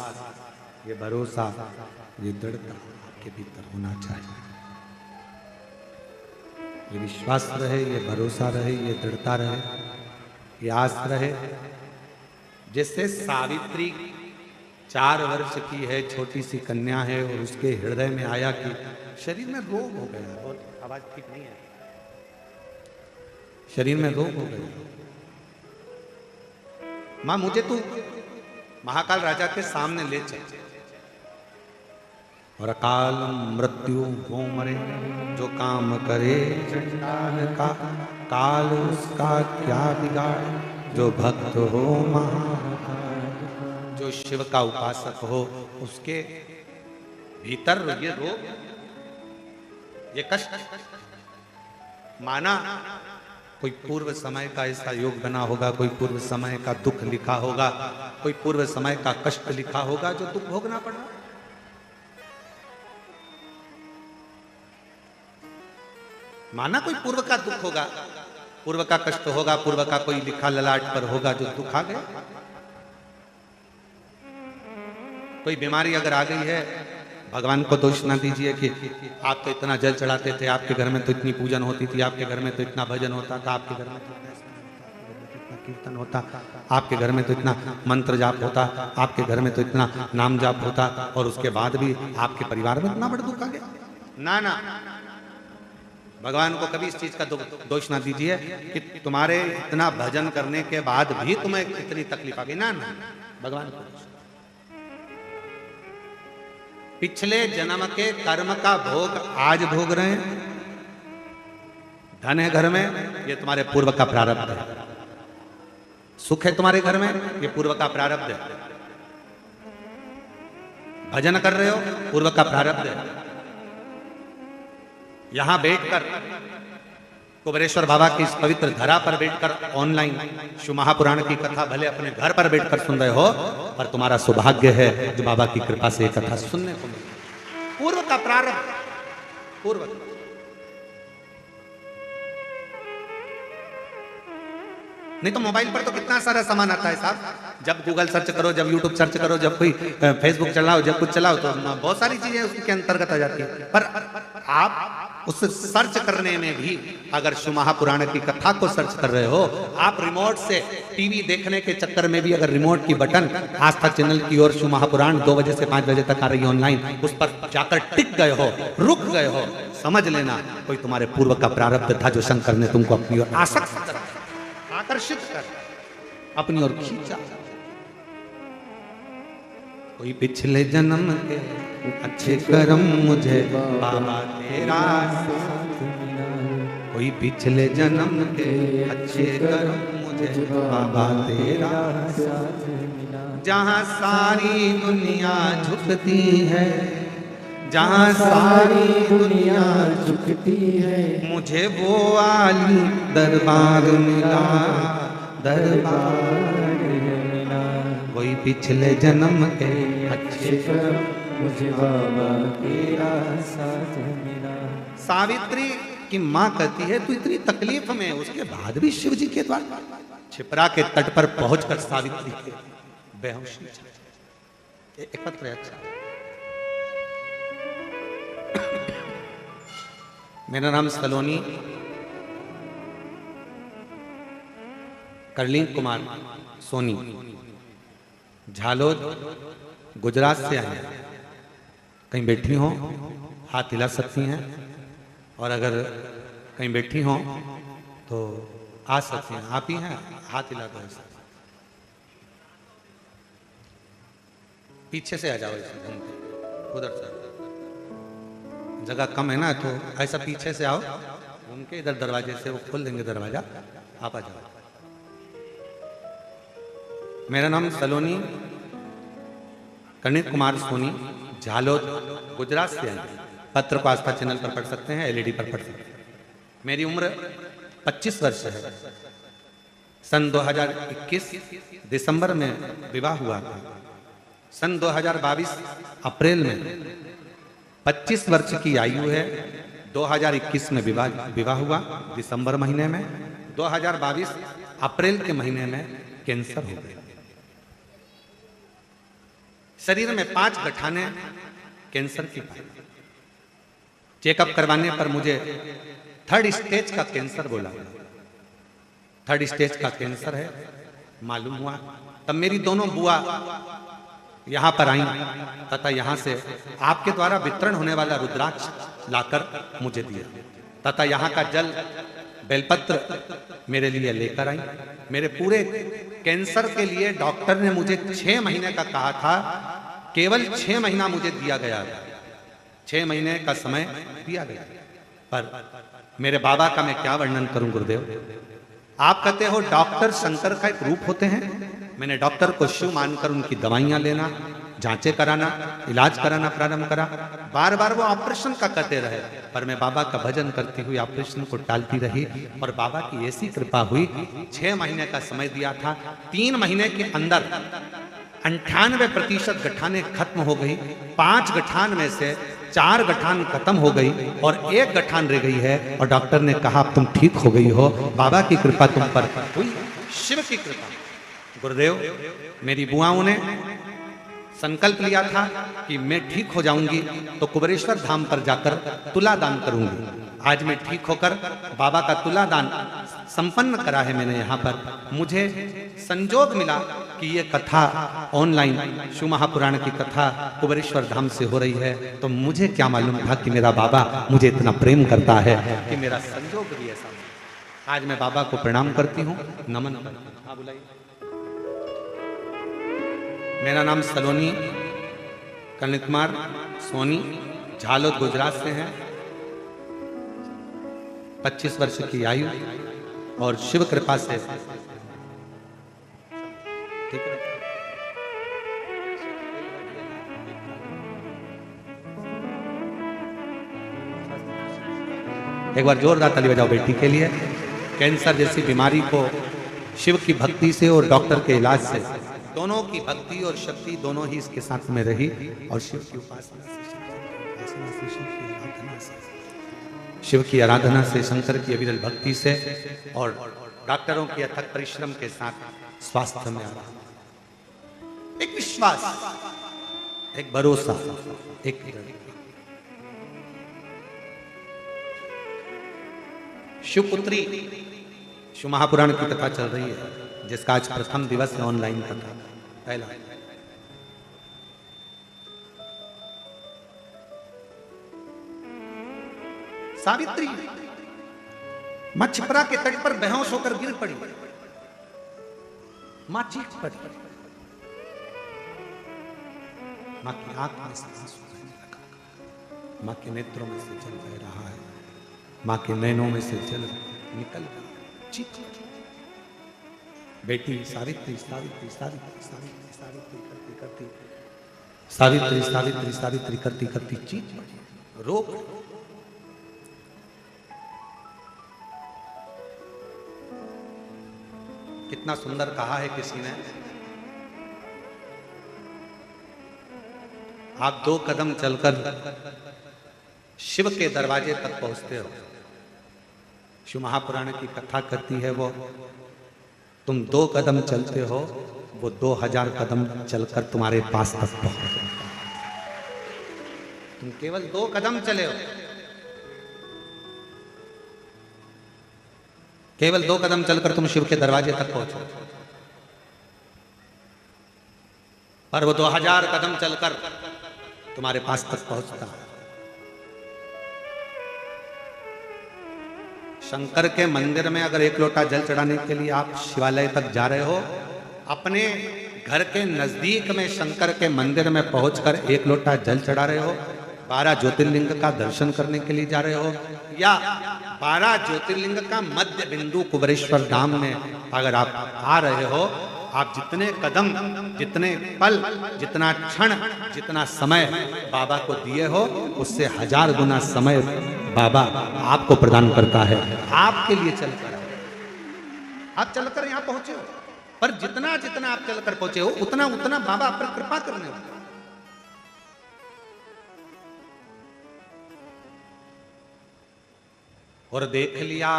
ये भरोसा, ये दृढ़ता आपके भीतर होना चाहिए। ये विश्वास रहे, ये भरोसा रहे, ये दृढ़ता रहे, ये आस रहे। जैसे सावित्री 4 वर्ष की है, छोटी सी कन्या है, और उसके हृदय में आया कि शरीर में रोग हो गया, और आवाज ठीक नहीं है, शरीर में रोग हो गया। मां मुझे तू महाकाल राजा के सामने ले चल, और अकाल मृत्यु वो मरे जो काम करे चंडाल का, काल उसका क्या बिगाड़ जो भक्त हो महाकाल। जो शिव का उपासक हो उसके भीतर ये रोग, ये कष्ट, माना कोई पूर्व समय का ऐसा योग बना होगा, कोई पूर्व समय का दुख लिखा होगा, कोई पूर्व समय का कष्ट लिखा होगा जो दुख भोगना पड़ रहा। माना कोई पूर्व का दुख होगा, पूर्व का कष्ट होगा, पूर्व का कोई लिखा ललाट पर होगा जो दुख आ गया। कोई बीमारी अगर आ गई है, भगवान को दोष ना दीजिए कि आप तो इतना जल चढ़ाते थे, आपके घर में तो इतनी पूजन होती थी, आपके घर में तो इतना भजन होता था, आपके घर में तो इतना कीर्तन होता, आपके घर में तो इतना मंत्र जाप होता, आपके घर में तो इतना नाम जाप होता, और उसके बाद भी आपके परिवार में इतना बड़ा दुख आ गया। ना ना, भगवान को कभी इस चीज का दोष ना दीजिए कि तुम्हारे इतना भजन करने के बाद भी तुम्हें इतनी तकलीफ आ गई। ना ना, भगवान को पिछले जन्म के कर्म का भोग आज भोग रहे हैं। धन है घर में, ये तुम्हारे पूर्व का प्रारब्ध है। सुख है तुम्हारे घर में, ये पूर्व का प्रारब्ध है। भजन कर रहे हो, पूर्व का प्रारब्ध है। यहां बैठकर कुबेरेश्वर बाबा की इस पवित्र धरा पर बैठकर ऑनलाइन शिव महापुराण की कथा भले अपने घर पर बैठकर सुन रहे हो, पर तुम्हारा सौभाग्य है जो बाबा की कृपा से ये कथा सुनने को मिली। पूर्व का प्रारब्ध, पूर्व। नहीं तो मोबाइल पर तो कितना सारा सामान आता है साहब। जब गूगल सर्च करो, जब यूट्यूब सर्च करो, जब कोई फेसबुक चलाओ, जब कुछ चलाओ, तो बहुत सारी चीजें उसके अंतर्गत आ जाती है। पर आप उस सर्च करने में भी अगर शिव महापुराण की कथा को सर्च कर रहे हो, आप रिमोट से टीवी देखने के चक्कर में भी अगर रिमोट की बटन आस्था चैनल की ओर शिव महापुराण 2 बजे से 5 बजे तक आ रही है ऑनलाइन, उस पर जाकर टिक गए हो, रुक गए हो, समझ लेना कोई तुम्हारे पूर्व का प्रारब्ध था जो शंकर ने तुमको अपनी ओर आसक्त कर, आकर्षित कर अपनी ओर खींचा। कोई पिछले जन्म के अच्छे कर्म मुझे बाबा तेरा, कोई पिछले जन्म के अच्छे कर्म मुझे बाबा तेरा, जहाँ सारी दुनिया झुकती है, जहाँ सारी दुनिया झुकती है, मुझे वो आली दरबार मिला, दरबार मिला। कोई पिछले जन्म के अच्छे कर्म मुझे बाबा तेरा साथ मिला। सावित्री की माँ कहती है तू इतनी तकलीफ में, उसके बाद भी शिव जी के द्वारा छिपरा के तट पर पहुंचकर सावित्री के बेहोशी एकत्र है। अच्छा, मेरा नाम सलोनी करलीन कुमार सोनी, झालोद गुजरात से आए हैं। कहीं बैठी हो हाथ हिला सकती हैं, और अगर कहीं बैठी हो तो आ सकती हैं। आप ही हैं, हाथ हिला दो। पीछे से आ जाओ, ऐसे घूम के उधर से, जगह कम है ना, तो ऐसा पीछे से आओ घूम के, इधर दरवाजे से वो खोल देंगे दरवाजा, आप आ जाओ। मेरा नाम सलोनी करनीत कुमार सोनी, झालोद गुजरात से आए। पत्र को आस्था चैनल पर पढ़ सकते हैं, एलईडी पर पढ़ सकते हैं। मेरी उम्र 25 वर्ष है। सन 2021 दिसंबर में विवाह हुआ था। सन 2022 अप्रैल में 25 वर्ष की आयु है। 2021 में विवाह हुआ दिसंबर महीने में। 2022 अप्रैल के महीने में कैंसर हो गया। शरीर में 5 गठाने कैंसर की पाई। चेकअप करवाने पर मुझे 3rd स्टेज का कैंसर बोला। 3rd स्टेज का कैंसर है मालूम हुआ। तब मेरी दोनों बुआ यहाँ पर आई तथा यहाँ से आपके द्वारा वितरण होने वाला रुद्राक्ष लाकर मुझे दिया तथा यहाँ का जल बेलपत्र मेरे लिए लेकर आई। मेरे पूरे कैंसर के लिए डॉक्टर ने मुझे 6 महीने का कहा था, केवल 6 महीना मुझे दिया गया था। 6 महीने का समय दिया गया, पर मेरे बाबा का मैं क्या वर्णन करूं गुरुदेव। आप कहते हो डॉक्टर शंकर का एक रूप होते हैं। मैंने डॉक्टर को शिव मानकर उनकी दवाइयां लेना, जांचें कराना, इलाज कराना प्रारंभ करा। बार बार वो ऑपरेशन का कहते रहे, पर मैं बाबा का भजन करती हुई ऑपरेशन को टालती रही। और बाबा की ऐसी कृपा हुई, 6 महीने का समय दिया था, 3 महीने के अंदर 98% गठाने खत्म हो गई। 5 गठान में से 4 गठान खत्म हो गई और 1 गठान रह गई है। और डॉक्टर ने कहा अब तुम ठीक हो गई हो, बाबा की कृपा तुम पर हुई, शिव की कृपा। गुरुदेव, मेरी बुआओं ने संकल्प लिया था कि मैं ठीक हो जाऊंगी तो कुबेरेश्वर धाम पर जाकर तुला दान करूंगी। आज मैं ठीक होकर बाबा का तुला दान संपन्न करा है मैंने यहाँ पर। मुझे संजोग मिला कि ये कथा ऑनलाइन शिव महापुराण की कथा कुबेरेश्वर धाम से हो रही है, तो मुझे क्या मालूम था कि मेरा बाबा मुझे इतना प्रेम करता है कि मेरा संजोग भी ऐसा। आज मैं बाबा को प्रणाम करती हूँ, नमन। हाँ बुलाइए। मेरा नाम सलोनी करनीत कुमार सोनी, झालोद गुजरात से हैं। 25 वर्ष की आयु और शिव कृपा से ठीक है। एक बार जोरदार ताली बजाओ बेटी के लिए। कैंसर जैसी बीमारी को शिव की भक्ति से और डॉक्टर के इलाज से, दोनों की भक्ति और शक्ति दोनों ही इसके साथ में रही। और शिव की उपासना से, शिव की आराधना से, शंकर की अविरल भक्ति से और डॉक्टरों के अथक परिश्रम के साथ स्वास्थ्य में आया। एक विश्वास, एक भरोसा, एक शिवपुत्री शिव महापुराण की कथा चल रही है, जिसका आज प्रथम दिवस है ऑनलाइन कथा पहला। सावित्री मां छिपरा के तट पर बेहोश होकर गिर पड़ी। मां चीख पड़ी। मां की आंख में से आंसू बहने लगा। मां के नेत्रों में से जल बह रहा है। मां के नैनों में से जल निकल रहा। चीख पड़ी। बेटी सावित्री सावित्री सावित्री सावित्री सावित्री करती करती सावित्री सावित्री सावित्री करती करती चीख पड़ी, रो पड़ी। कितना सुंदर कहा है किसी ने, आप 2 कदम चलकर शिव के दरवाजे तक पहुंचते हो। शिव महापुराण की कथा करती है वो, तुम 2 कदम चलते हो, वो 2000 कदम चलकर तुम्हारे पास तक पहुंचते हो। तुम केवल 2 कदम चले हो, केवल 2 कदम चलकर तुम शिव के दरवाजे तक पहुंचो, पर वो 2000 कदम चलकर तुम्हारे पास तक पहुंचता है। शंकर के मंदिर में अगर 1 लोटा जल चढ़ाने के लिए आप शिवालय तक जा रहे हो, अपने घर के नजदीक में शंकर के मंदिर में पहुंचकर 1 लोटा जल चढ़ा रहे हो, 12 ज्योतिर्लिंग का दर्शन करने के लिए जा रहे हो, या 12 ज्योतिर्लिंग का मध्य बिंदु कुबेरेश्वर धाम में अगर आप आ रहे हो, आप जितने कदम, जितने पल, जितना क्षण, जितना समय बाबा को दिए हो, उससे 1000 गुना समय बाबा आपको प्रदान करता है। आपके लिए चलकर आप चलकर यहां पहुंचे हो, पर जितना जितना आप चलकर पहुंचे हो, उतना उतना बाबा आप पर कृपा करने वाले। और देख लिया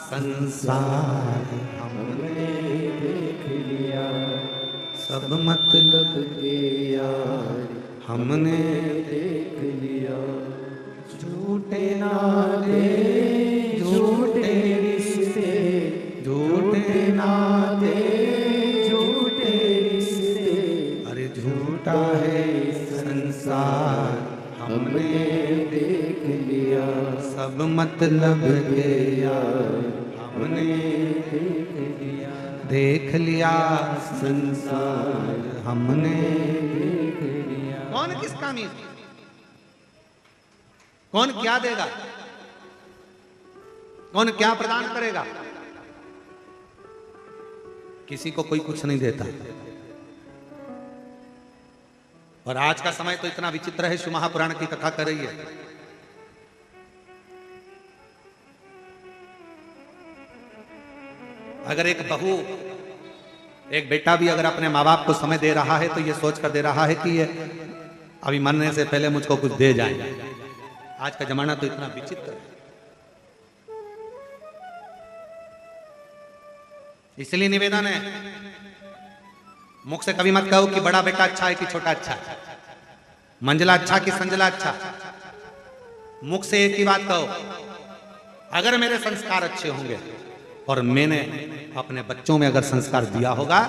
संसार हमने देख लिया, सब मतलब के यार हमने देख लिया। झूठे नाते झूठे रिश्ते, झूठे नाते झूठे रिश्ते, अरे झूठा है संसार हमने देख लिया। सब मतलब के यार हमने देख लिया, संसार हमने देख लिया। कौन किस काम है? कौन क्या देगा? कौन क्या प्रदान करेगा? किसी को कोई कुछ नहीं देता। और आज का समय तो इतना विचित्र है, शिव महापुराण की कथा कर रही है। अगर एक बहू, एक बेटा भी अगर अपने माँ बाप को समय दे रहा है, तो ये सोच कर दे रहा है कि ये अभी मरने से पहले मुझको कुछ दे जाए। आज का जमाना तो इतना विचित्र है। इसलिए निवेदन है, मुख से कभी मत कहो कि बड़ा बेटा अच्छा है कि छोटा अच्छा है, मंजला अच्छा कि संजला अच्छा। मुख से एक ही बात कहो, अगर मेरे संस्कार अच्छे होंगे और मैंने अपने बच्चों में अगर संस्कार दिया होगा,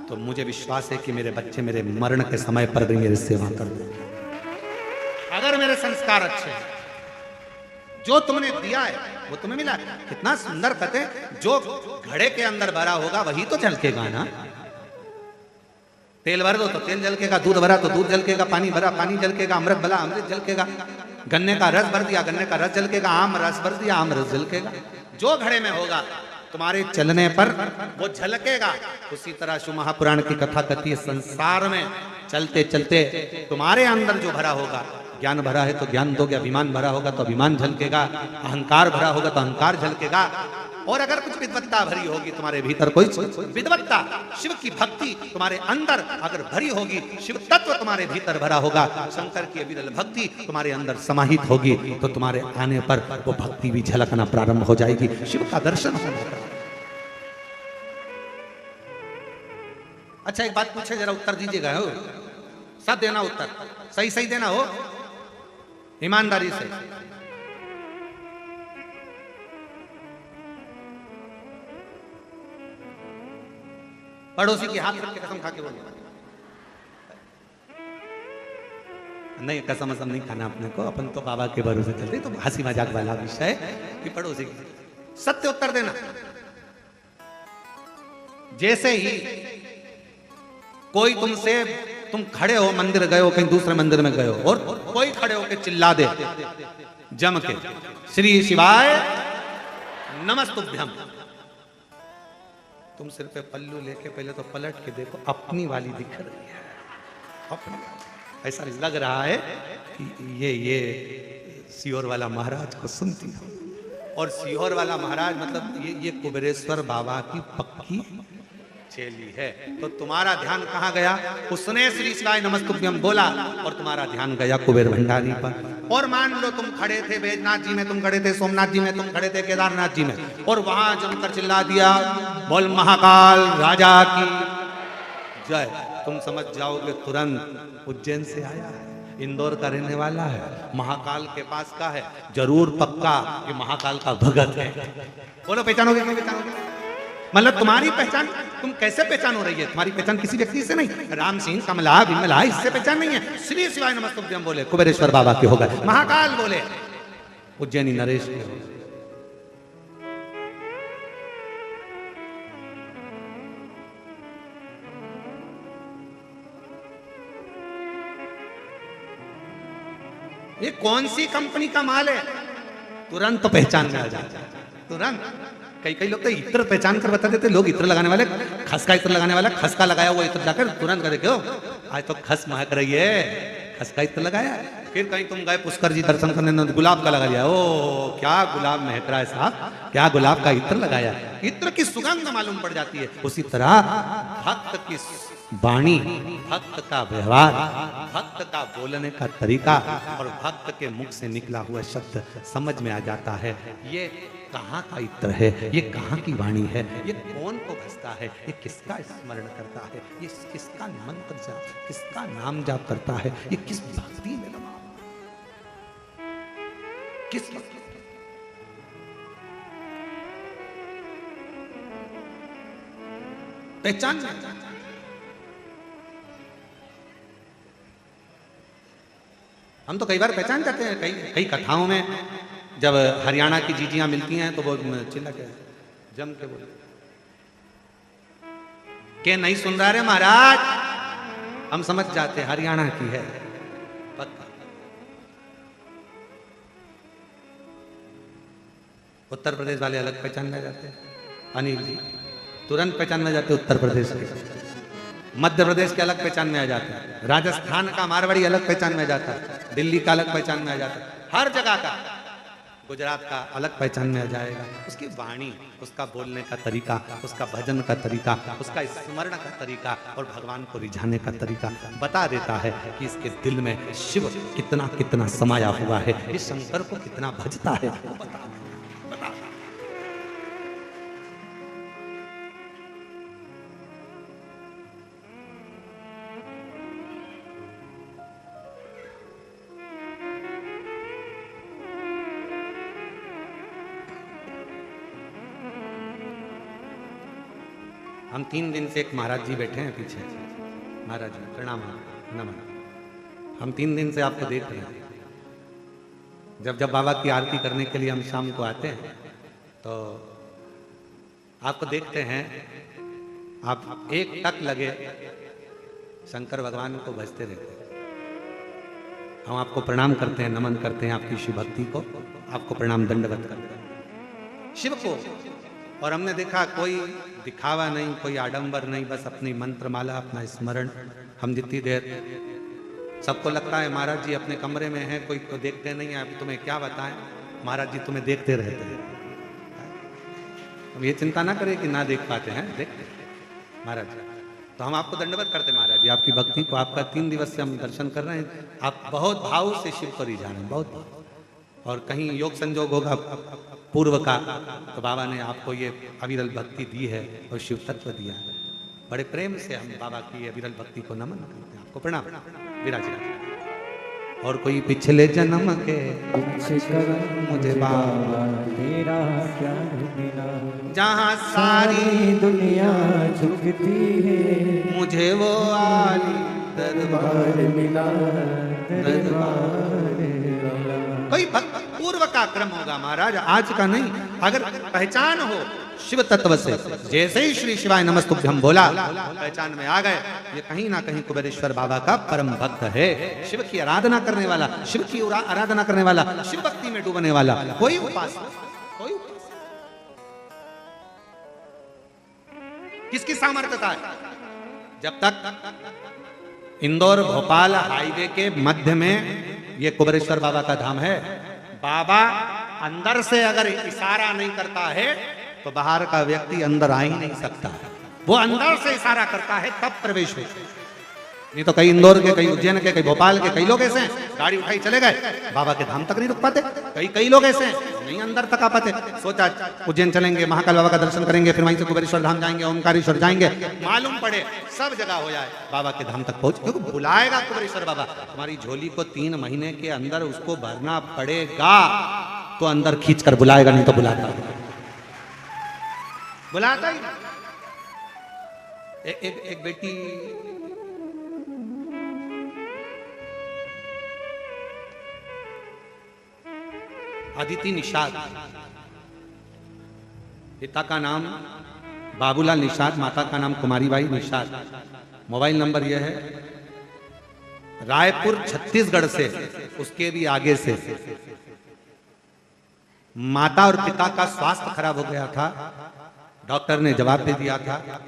तो मुझे विश्वास है कि मेरे बच्चे मेरे मरण के समय पर भी मेरी सेवा कर देंगे। अगर मेरे संस्कार अच्छे हैं, जो तुमने दिया है वो तुम्हें मिला। कितना सुंदर कहते, जो घड़े के अंदर भरा होगा वही तो झलकेगा ना। तेल भर दो तो तेल झलकेगा, दूध भरा तो दूध झलकेगा, पानी भरा पानी झलकेगा, अमृत भरा अमृत झलकेगा, गन्ने का रस भर दिया गन्ने का रस झलकेगा, आम रस भर दिया आम रस झलकेगा। जो घड़े में होगा तुम्हारे चलने पर वो झलकेगा। उसी तरह शिव महापुराण की कथा कहती है, संसार में चलते चलते तुम्हारे अंदर जो भरा होगा, ज्ञान भरा है तो ज्ञान दोगे, अभिमान भरा होगा तो अभिमान झलकेगा, अहंकार भरा होगा तो अहंकार झलकेगा। और अगर कुछ विद्वत्ता भरी होगी तुम्हारे भीतर, कोई विद्वत्ता, शिव की भक्ति तुम्हारे अंदर अगर भरी होगी, शिव तत्व तुम्हारे भीतर भरा होगा, शंकर की अविरल भक्ति तुम्हारे अंदर समाहित होगी, तो तुम्हारे आने पर वो भक्ति भी झलकना प्रारंभ हो जाएगी, शिव का दर्शन होगा। अच्छा एक बात पूछे, जरा उत्तर दीजिएगा। हो सब देना उत्तर, सही सही देना हो, ईमानदारी से। पड़ोसी की हाथ रख के कसम खा के बोलो, नहीं कसम असम नहीं खाना अपने को, अपन तो बाबा के भरोसे चलते। तो हंसी मजाक वाला विषय कि पड़ोसी की सत्य उत्तर देना। जैसे ही कोई तुमसे, तुम खड़े हो मंदिर गए हो, कहीं दूसरे मंदिर में गए हो, और कोई खड़े होके चिल्ला दे जम के श्री शिवाय नमस्तुभ्यम, तुम सिर पे पल्लू लेके पहले तो पलट के देखो, अपनी वाली दिख रही है, अपनी ऐसा लग रहा है कि ये सीहोर वाला महाराज को सुनती हो। और सीहोर वाला महाराज मतलब ये कुबेरेश्वर बाबा की पक्की चेली है। तो तुम्हारा ध्यान कहाँ गया? उसने श्री शिवाय नमस्तुभ्यम बोला और तुम्हारा ध्यान गया कुबेर भंडारी पर। और मान लो तुम खड़े थे बैजनाथ जी में, तुम खड़े थे सोमनाथ जी में, तुम खड़े थे केदारनाथ जी में, और वहां जमकर चिल्ला दिया बोल महाकाल राजा की जय, तुम समझ जाओगे तुरंत उज्जैन से आया है, इंदौर का रहने वाला है, महाकाल के पास का है, जरूर पक्का कि महाकाल का भगत है। बोलो पहचानोगे नहीं पहचानोगे? मतलब तुम्हारी पहचान, तुम कैसे पहचान हो रही है? तुम्हारी पहचान किसी व्यक्ति से नहीं, राम सिंह कमला विमला इससे पहचान नहीं है। श्री शिवाय नमस्तुभ्यम बोले कुबेरेश्वर बाबा के हो गए, महाकाल बोले उज्जैनी नरेश के हो गए। ये कौन सी कंपनी का माल है? तुरंत पहचान में आ जाता है, तुरंत। कई लोग तो इत्र पहचान कर बता देते, लोग इत्र लगाने वाले, खसका इत्र लगाने वाला, खसका लगाया हुआ इत्र जाकर तुरंत कहते क्यों आज तो खस महक रही है, खसका इत्र लगाया। फिर कहीं तुम गए पुष्कर जी दर्शन करने, गुलाब का लगा लिया, ओ क्या गुलाब महक रहा है साहब, क्या गुलाब का इत्र लगाया, इत्र की सुगंध मालूम पड़ जाती है। उसी तरह भक्त की वाणी, भक्त का व्यवहार, भक्त का बोलने का तरीका और भक्त के मुख से निकला हुआ शब्द समझ में आ जाता है। ये कहाँ का इत्र है, ये कहाँ की वाणी है, ये कौन को भजता है, ये किसका स्मरण करता है, ये किसका मंत्र जाप, किसका नाम जाप करता है, ये किस भक्ति में लगा, किस पहचान। हम तो कई बार पहचान जाते हैं, कई कथाओं में जब हरियाणा की जीजियां मिलती हैं तो वो चिल्ला के जम के बोले के नहीं सुन रहा रे महाराज, हम समझ जाते हैं हरियाणा की है पक्का। उत्तर प्रदेश वाले अलग पहचान में जाते हैं, अनिल जी तुरंत पहचान में जाते उत्तर प्रदेश के, मध्य प्रदेश के अलग पहचान में आ जाता है, राजस्थान का मारवाड़ी अलग पहचान में आ जाता है, दिल्ली का अलग पहचान में आ जाता है, हर जगह का, गुजरात का अलग पहचान में आ जाएगा। उसकी वाणी, उसका बोलने का तरीका, उसका भजन का तरीका, उसका स्मरण का तरीका और भगवान को रिझाने का तरीका बता देता है कि इसके दिल में शिव कितना कितना समाया हुआ है, ये शंकर को कितना भजता है, वो बता। हम 3 दिन से, एक महाराज जी बैठे हैं पीछे, महाराज जी प्रणाम नमन, हम 3 दिन से आपको देख रहे हैं। जब बाबा की आरती करने के लिए हम शाम को आते हैं तो आपको देखते हैं, आप एक टक लगे शंकर भगवान को भजते रहते हैं। हम आपको प्रणाम करते हैं, नमन करते हैं आपकी शिव भक्ति को, आपको प्रणाम दंडवत करते हैं शिव को। और हमने देखा कोई दिखावा नहीं, कोई आडंबर नहीं, बस अपनी मंत्रमाला, अपना स्मरण। हम जितनी देर, सबको लगता है महाराज जी अपने कमरे में हैं, कोई तो देखते नहीं है, अब तुम्हें क्या बताएं, महाराज जी तुम्हें देखते रहते हैं। हम ये चिंता ना करें कि ना देख पाते हैं, देखते महाराज जी। तो हम आपको दंडवत करते हैं महाराज जी, आपकी भक्ति को, आपका 3 दिवस से हम दर्शन कर रहे हैं, आप बहुत भाव से शिव को रिझा रहे हैं, बहुत भाव। और कहीं योग संजोग होगा पूर्व का तो बाबा ने आपको ये अविरल भक्ति दी है और शिव तत्व दिया है। बड़े प्रेम से हम बाबा की अविरल भक्ति को नमन करते हैं, आपको प्रणाम। विराज और कोई पिछले जन्म के कुछ करम मुझे बाबा तेरा प्यार मिला। जहाँ सारी दुनिया झुकती है मुझे वो आली दरबार मिला, दरबार मिला। कोई भक्त पूर्व का क्रम होगा महाराज, आज का नहीं। अगर पहचान हो शिव तत्व से, जैसे ही श्री शिवाय नमस्तुभ्यम बोला पहचान में आ गए, ये कहीं ना कहीं कुबेरेश्वर बाबा का परम भक्त है, शिव की आराधना करने वाला, शिव की आराधना करने वाला, शिव भक्ति में डूबने वाला कोई उपासक, कोई उपासक। किसकी सामर्थ्यता है? जब तक इंदौर भोपाल हाईवे के मध्य में ये कुबेरेश्वर बाबा का धाम है, बाबा अंदर से अगर इशारा नहीं करता है तो बाहर का व्यक्ति अंदर आ ही नहीं सकता। वो अंदर से इशारा करता है तब प्रवेश हो। नहीं तो कई इंदौर के, कई उज्जैन के, कई भोपाल के कई लोग ऐसे हैं, गाड़ी उठाई चले गए, बाबा के धाम तक नहीं रुक पाते। कई लोग ऐसे हैं नहीं अंदर तक आ पाते। सोचा उज्जैन चलेंगे, महाकाल बाबा का दर्शन करेंगे, फिर वहीं से कुबेरेश्वर धाम जाएंगे, ओमकारेश्वर जाएंगे, मालूम पड़े सब जगह हो जाए, बाबा के धाम तक पहुंच, क्योंकि बुलाएगा कुबेरेश्वर बाबा। हमारी झोली को 3 महीने के अंदर उसको भरना पड़ेगा, तो अंदर खींच कर बुलाएगा, नहीं तो बुलाता ही। एक बेटी अदिति निषाद, पिता का नाम बाबूलाल निषाद, माता का नाम कुमारी बाई निषाद। मोबाइल नंबर यह है, रायपुर छत्तीसगढ़ से, उसके भी आगे से। माता और पिता का स्वास्थ्य खराब हो गया था, डॉक्टर ने जवाब दे दिया था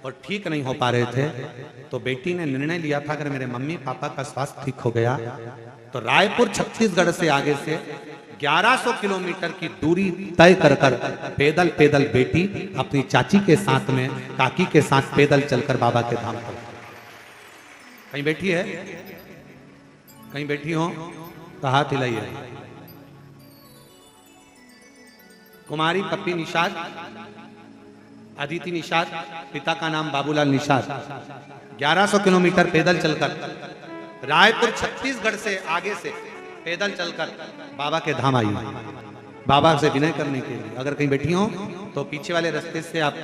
और ठीक नहीं हो पा रहे थे, तो बेटी ने निर्णय लिया था अगर मेरे मम्मी पापा का स्वास्थ्य ठीक हो गया तो रायपुर छत्तीसगढ़ से आगे से 1100 किलोमीटर की दूरी तय कर पैदल बेटी अपनी चाची के साथ में, काकी के साथ पैदल चलकर बाबा के धाम पर। कहीं बैठी है, कहीं बैठी हो तो हाथ हिलाइए। कुमारी पप्पी निषाद, अदिति निषाद, पिता का नाम बाबूलाल निषाद, 1100 किलोमीटर पैदल चलकर रायपुर छत्तीसगढ़ से आगे से पैदल चलकर बाबा के धाम आई, बाबा से विनय करने के लिए। अगर कहीं बैठी हो तो पीछे वाले रास्ते से आप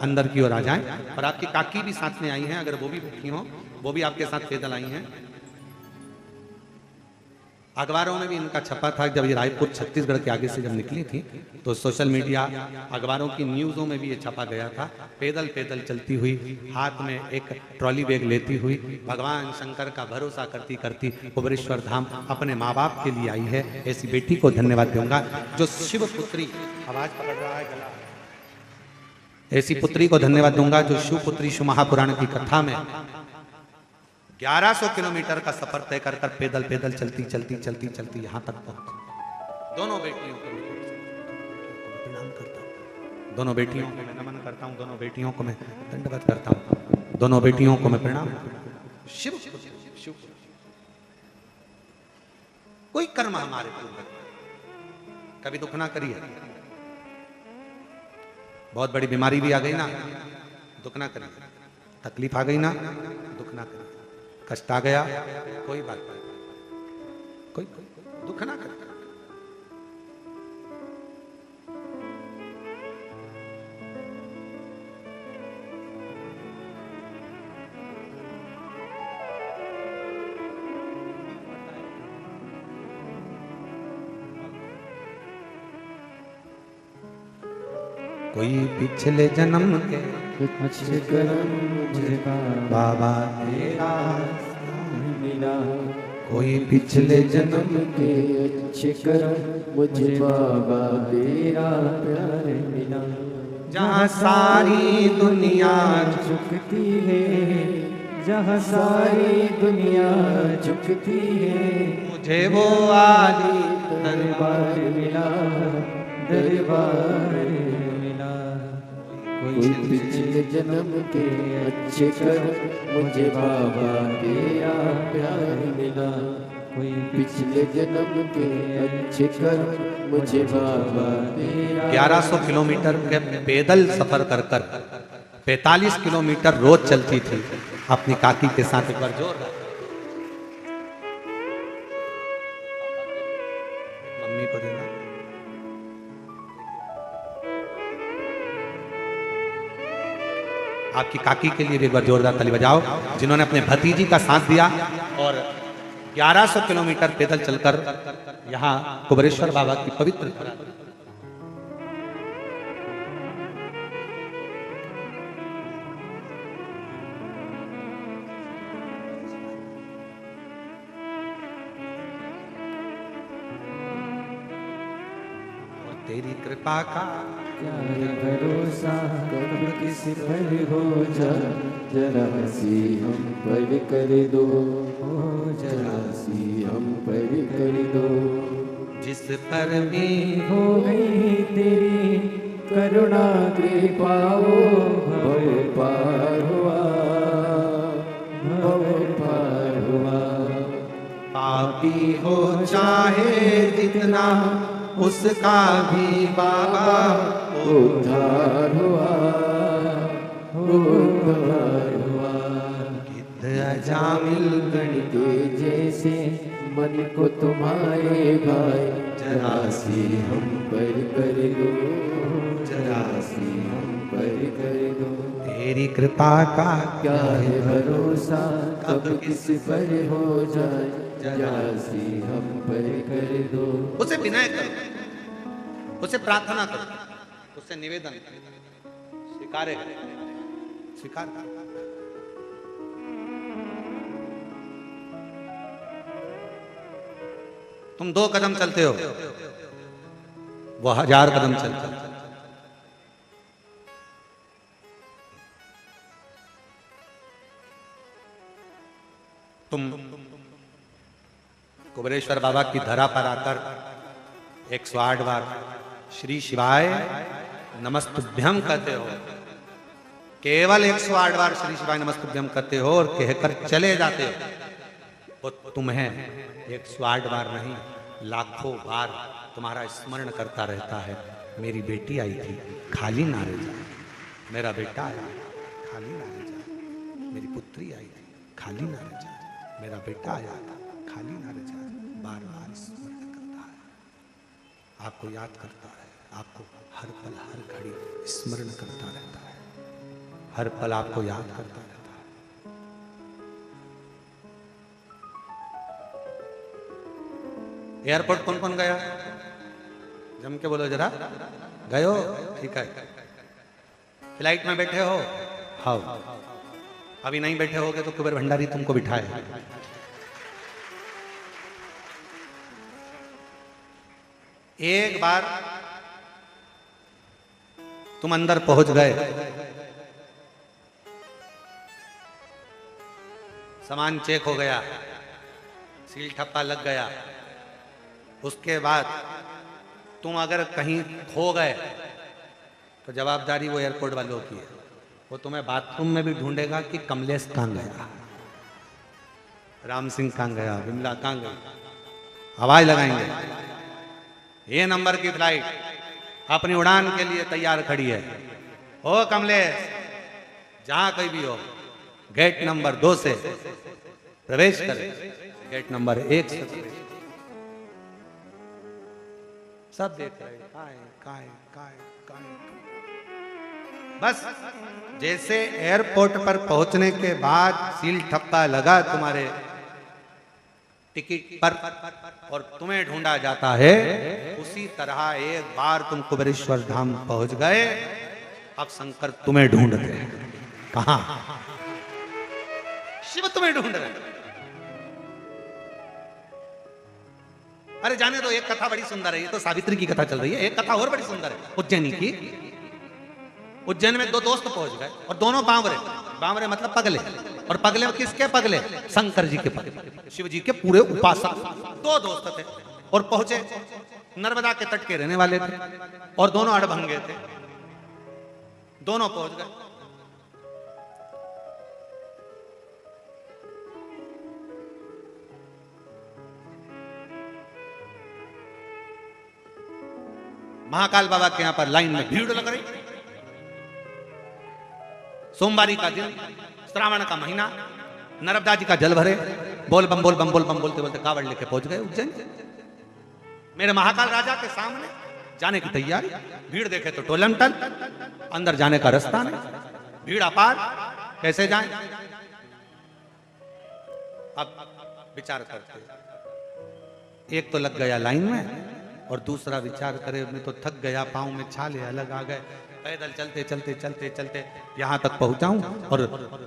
अंदर की ओर आ जाएं। और आपकी काकी भी साथ में आई हैं, अगर वो भी बैठी हो, वो भी आपके साथ पैदल आई हैं। अखबारों में भी इनका छपा था, जब ये रायपुर छत्तीसगढ़ के आगे से जब निकली थी तो सोशल मीडिया, अखबारों की न्यूज़ों में भी ये छपा गया था। पैदल पैदल चलती हुई, हाथ में एक ट्रॉली बैग लेती हुई, भगवान शंकर का भरोसा करती करती कुबेरेश्वर धाम अपने माँ बाप के लिए आई है। ऐसी बेटी को धन्यवाद दूंगा जो शिव पुत्री, आवाज पकड़ रहा है गला, ऐसी पुत्री को धन्यवाद दूंगा जो शिव पुत्री शिव महापुराण की कथा में 1100 किलोमीटर का सफर तय कर पैदल पैदल चलती चलती चलती चलती यहां तक पहुंची। दोनों बेटियों को प्रणाम करता हूं, दोनों बेटियों को मैं नमन करता हूं, दोनों बेटियों को मैं दंडवत करता हूं, दोनों बेटियों को मैं प्रणाम। शिव शिव कोई कर्म हमारे पूर्वज, कभी दुख ना करिए। बहुत बड़ी बीमारी भी आ गई ना, दुख ना करिए। तकलीफ आ गई ना, दुख ना करिए। कष्ट आ गया, कोई बात नहीं, कोई दुख ना करे। कोई पिछले जन्म के कुछ करम मुझे बाबा तेरा मिला, कोई पिछले जन्म के अच्छे करम मुझे बाबा तेरा प्यार मिला। जहाँ सारी दुनिया झुकती है, जहाँ सारी दुनिया झुकती है, मुझे वो आली दरबार मिला, दरबार मिला। कोई पिछले जन्म के अच्छे कर्म मुझे बाबा तेरा प्यार मिला। कोई पिछले जन्म के अच्छे कर्म मुझे बाबा तेरा। 1100 किलोमीटर के पैदल सफर कर 45 किलोमीटर रोज चलती थी अपनी काकी के साथ। एक बार जोर देखो देखो। आपकी काकी के लिए भी एक बार जोरदार ताली बजाओ, जिन्होंने अपने भतीजी का साथ दिया और 1100 किलोमीटर पैदल चलकर यहाँ कुबेरेश्वर बाबा की पवित्र धरा तेरी कृपा का क्या है भरोसा कब किस पर हो जा, जरा सी हम पर कर दो, जरा सी हम पर कर दो। जिस पर भी हो गई तेरी करुणा कृपा वो भव पार हुआ, भव पार हुआ। पापी हो चाहे जितना उसका भी बाबा उद्धार हुआ, उद्धार हुआ। गिद्ध अजामिल गणित जैसे मन को तुम्हारे भाई, जरा सी हम पर कर दो, जरा सी हम पर कर दो। तेरी कृपा का क्या है भरोसा कब किस पर हो जाए, जरा सी हम पर कर दो। उसे विनय करो, उसे प्रार्थना करो, उसे निवेदन करो, स्वीकारे स्वीकार करो। तुम 2 कदम चलते हो, वो 1000 कदम चलता है। तुम कुबेरेश्वर बाबा की धरा पर आकर 108 बार श्री शिवाय नमस्तुभ्यम कहते हो, केवल 108 बार श्री शिवाय नमस्तुभ्यम कहते हो और कहकर चले जाते हो। वो तुम्हें 108 बार नहीं, लाखों बार तुम्हारा स्मरण करता रहता है। मेरी बेटी आई थी, खाली ना रह जाए। मेरा बेटा आया, खाली ना रह जाए। मेरी पुत्री आई थी, खाली ना रह जाए। मेरा बेटा आया था, खाली ना रह जाए। बार बार स्मरण करता है, आपको याद करता है, आपको हर पल हर घड़ी स्मरण करता रहता है, हर पल आपको याद करता रहता है। एयरपोर्ट कौन कौन गया? जम के बोलो जरा। गए हो? ठीक है। फ्लाइट में बैठे हो? हाँ। अभी नहीं बैठे होगे तो कुबेर भंडारी तुमको बिठाए। एक बार तुम अंदर पहुंच गए, सामान चेक हो गया, सील ठप्पा लग गया, उसके बाद तुम अगर कहीं खो गए तो जवाबदारी वो एयरपोर्ट वालों की है। वो तुम्हें बाथरूम में भी ढूंढेगा कि कमलेश कहाँ गया, राम सिंह कहाँ गया, विमला कहाँ गई। आवाज लगाएंगे, ये नंबर की फ्लाइट अपनी उड़ान के लिए तैयार खड़ी है। ओ कमलेश, जहां कोई भी हो, गेट नंबर 2 से प्रवेश करे, गेट नंबर 1 से प्रवेश। सब देख रहे काय। बस जैसे एयरपोर्ट पर पहुंचने के बाद सील ठप्पा लगा तुम्हारे टिकट पर और तुम्हें ढूंढा जाता है, उसी तरह एक बार तुम कुबेरेश्वर धाम पहुंच गए, अब शंकर तुम्हें ढूंढ रहे हैं। कहां? शिव तुम्हें ढूंढ रहे हैं। अरे जाने दो, एक कथा बड़ी सुंदर है, ये तो सावित्री की कथा चल रही है। एक कथा और बड़ी सुंदर है उज्जैनी की। उज्जैन में 2 दोस्त पहुंच गए और दोनों बावरे, बावरे मतलब पगले, और पगले किसके पगले? शंकर जी के पगले, शिव जी के पूरे उपासक। 2 दोस्त थे और पहुंचे, नर्मदा के तट के रहने वाले थे और दोनों अड़भंगे थे। दोनों पहुंच गए, महाकाल बाबा के यहां पर लाइन में भीड़ लग रही। सोमवारी का दिन, श्रावण का महीना, नर्मदा जी का जल भरे, बोल बम बोल बम बोल बम बोलते बोलते कावड़ लेके पहुंच गए उज्जैन। मेरे महाकाल राजा के सामने जाने की तैयारी, भीड़ देखे तो टोलम टल, अंदर जाने का रास्ता नहीं, भीड़ अपार, कैसे जाएं? अब विचार करते, एक तो लग गया लाइन में और दूसरा विचार करे मैं तो थक गया, पाँव में छाले अलग आ गए, पैदल चलते चलते चलते चलते यहाँ तक पहुँचाऊं और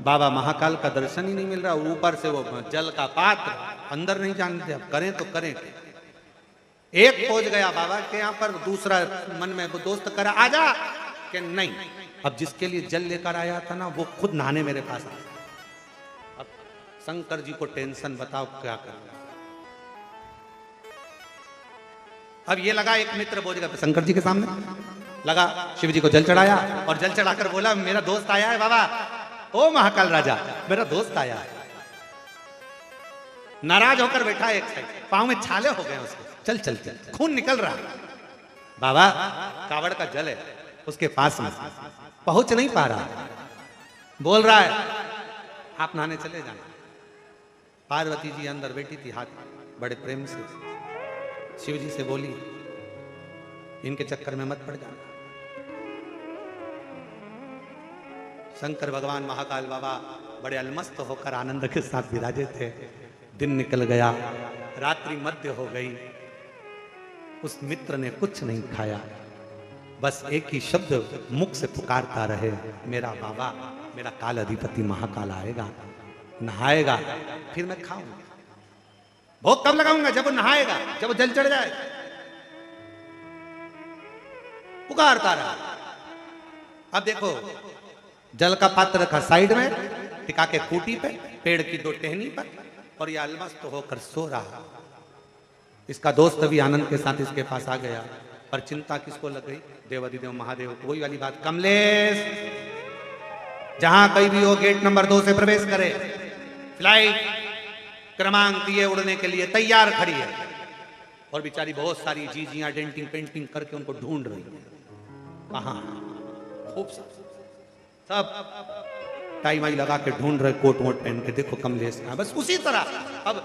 बाबा महाकाल का दर्शन ही नहीं मिल रहा, ऊपर से वो जल का पात्र, अंदर नहीं जानते, अब करें तो करें। एक पहुंच गया बाबा के यहाँ पर, दूसरा मन में वो दोस्त करा आजा कि नहीं, अब जिसके लिए जल लेकर आया था ना वो खुद नहाने मेरे पास आया। अब शंकर जी को टेंशन, बताओ क्या करना। अब ये लगा एक मित्र बोझ गया शंकर जी के सामने, लगा शिव जी को जल चढ़ाया और जल चढ़ाकर बोला मेरा दोस्त आया है बाबा, ओ महाकाल राजा मेरा दोस्त आया है। नाराज होकर बैठा एक साइड, पांव में छाले हो गए उसके, चल चल चल, खून निकल रहा। बाबा कावड़ का जल है उसके पास में, पहुंच नहीं पा रहा, बोल रहा है आप नहाने चले जाना। पार्वती जी अंदर बैठी थी, हाथ बड़े प्रेम से शिव जी से बोली इनके चक्कर में मत पड़ जाना। शंकर भगवान महाकाल बाबा बड़े अलमस्त होकर आनंद के साथ विराजे थे। दिन निकल गया, रात्रि मध्य हो गई, उस मित्र ने कुछ नहीं खाया, बस एक ही शब्द मुख से पुकारता रहे, मेरा बाबा, मेरा काल अधिपति महाकाल आएगा, नहाएगा, फिर मैं खाऊंगा। भोग कब लगाऊंगा? जब वो नहाएगा, जब वो जल चढ़ जाए। पुकारता रहा। अब देखो जल का पात्र रखा साइड में, टिका के खूंटी पे, पेड़ की दो टहनी पर, और ये अलमस्त होकर सो रहा। इसका दोस्त भी आनंद के साथ इसके पास आ गया, पर चिंता किसको लग गई? देवाधिदेव महादेव को। वही वाली बात, कमलेश जहां कहीं भी हो गेट नंबर 2 से प्रवेश करे, फ्लाइट क्रमांक दिए उड़ने के लिए तैयार खड़ी है, और बेचारी बहुत सारी चीजियां डेंटिंग पेंटिंग करके उनको ढूंढ रही है। कहां? खूब सब टाई माई लगा के ढूंढ रहे, कोट वोट पहन के, देखो कमलेश का। बस उसी तरह अब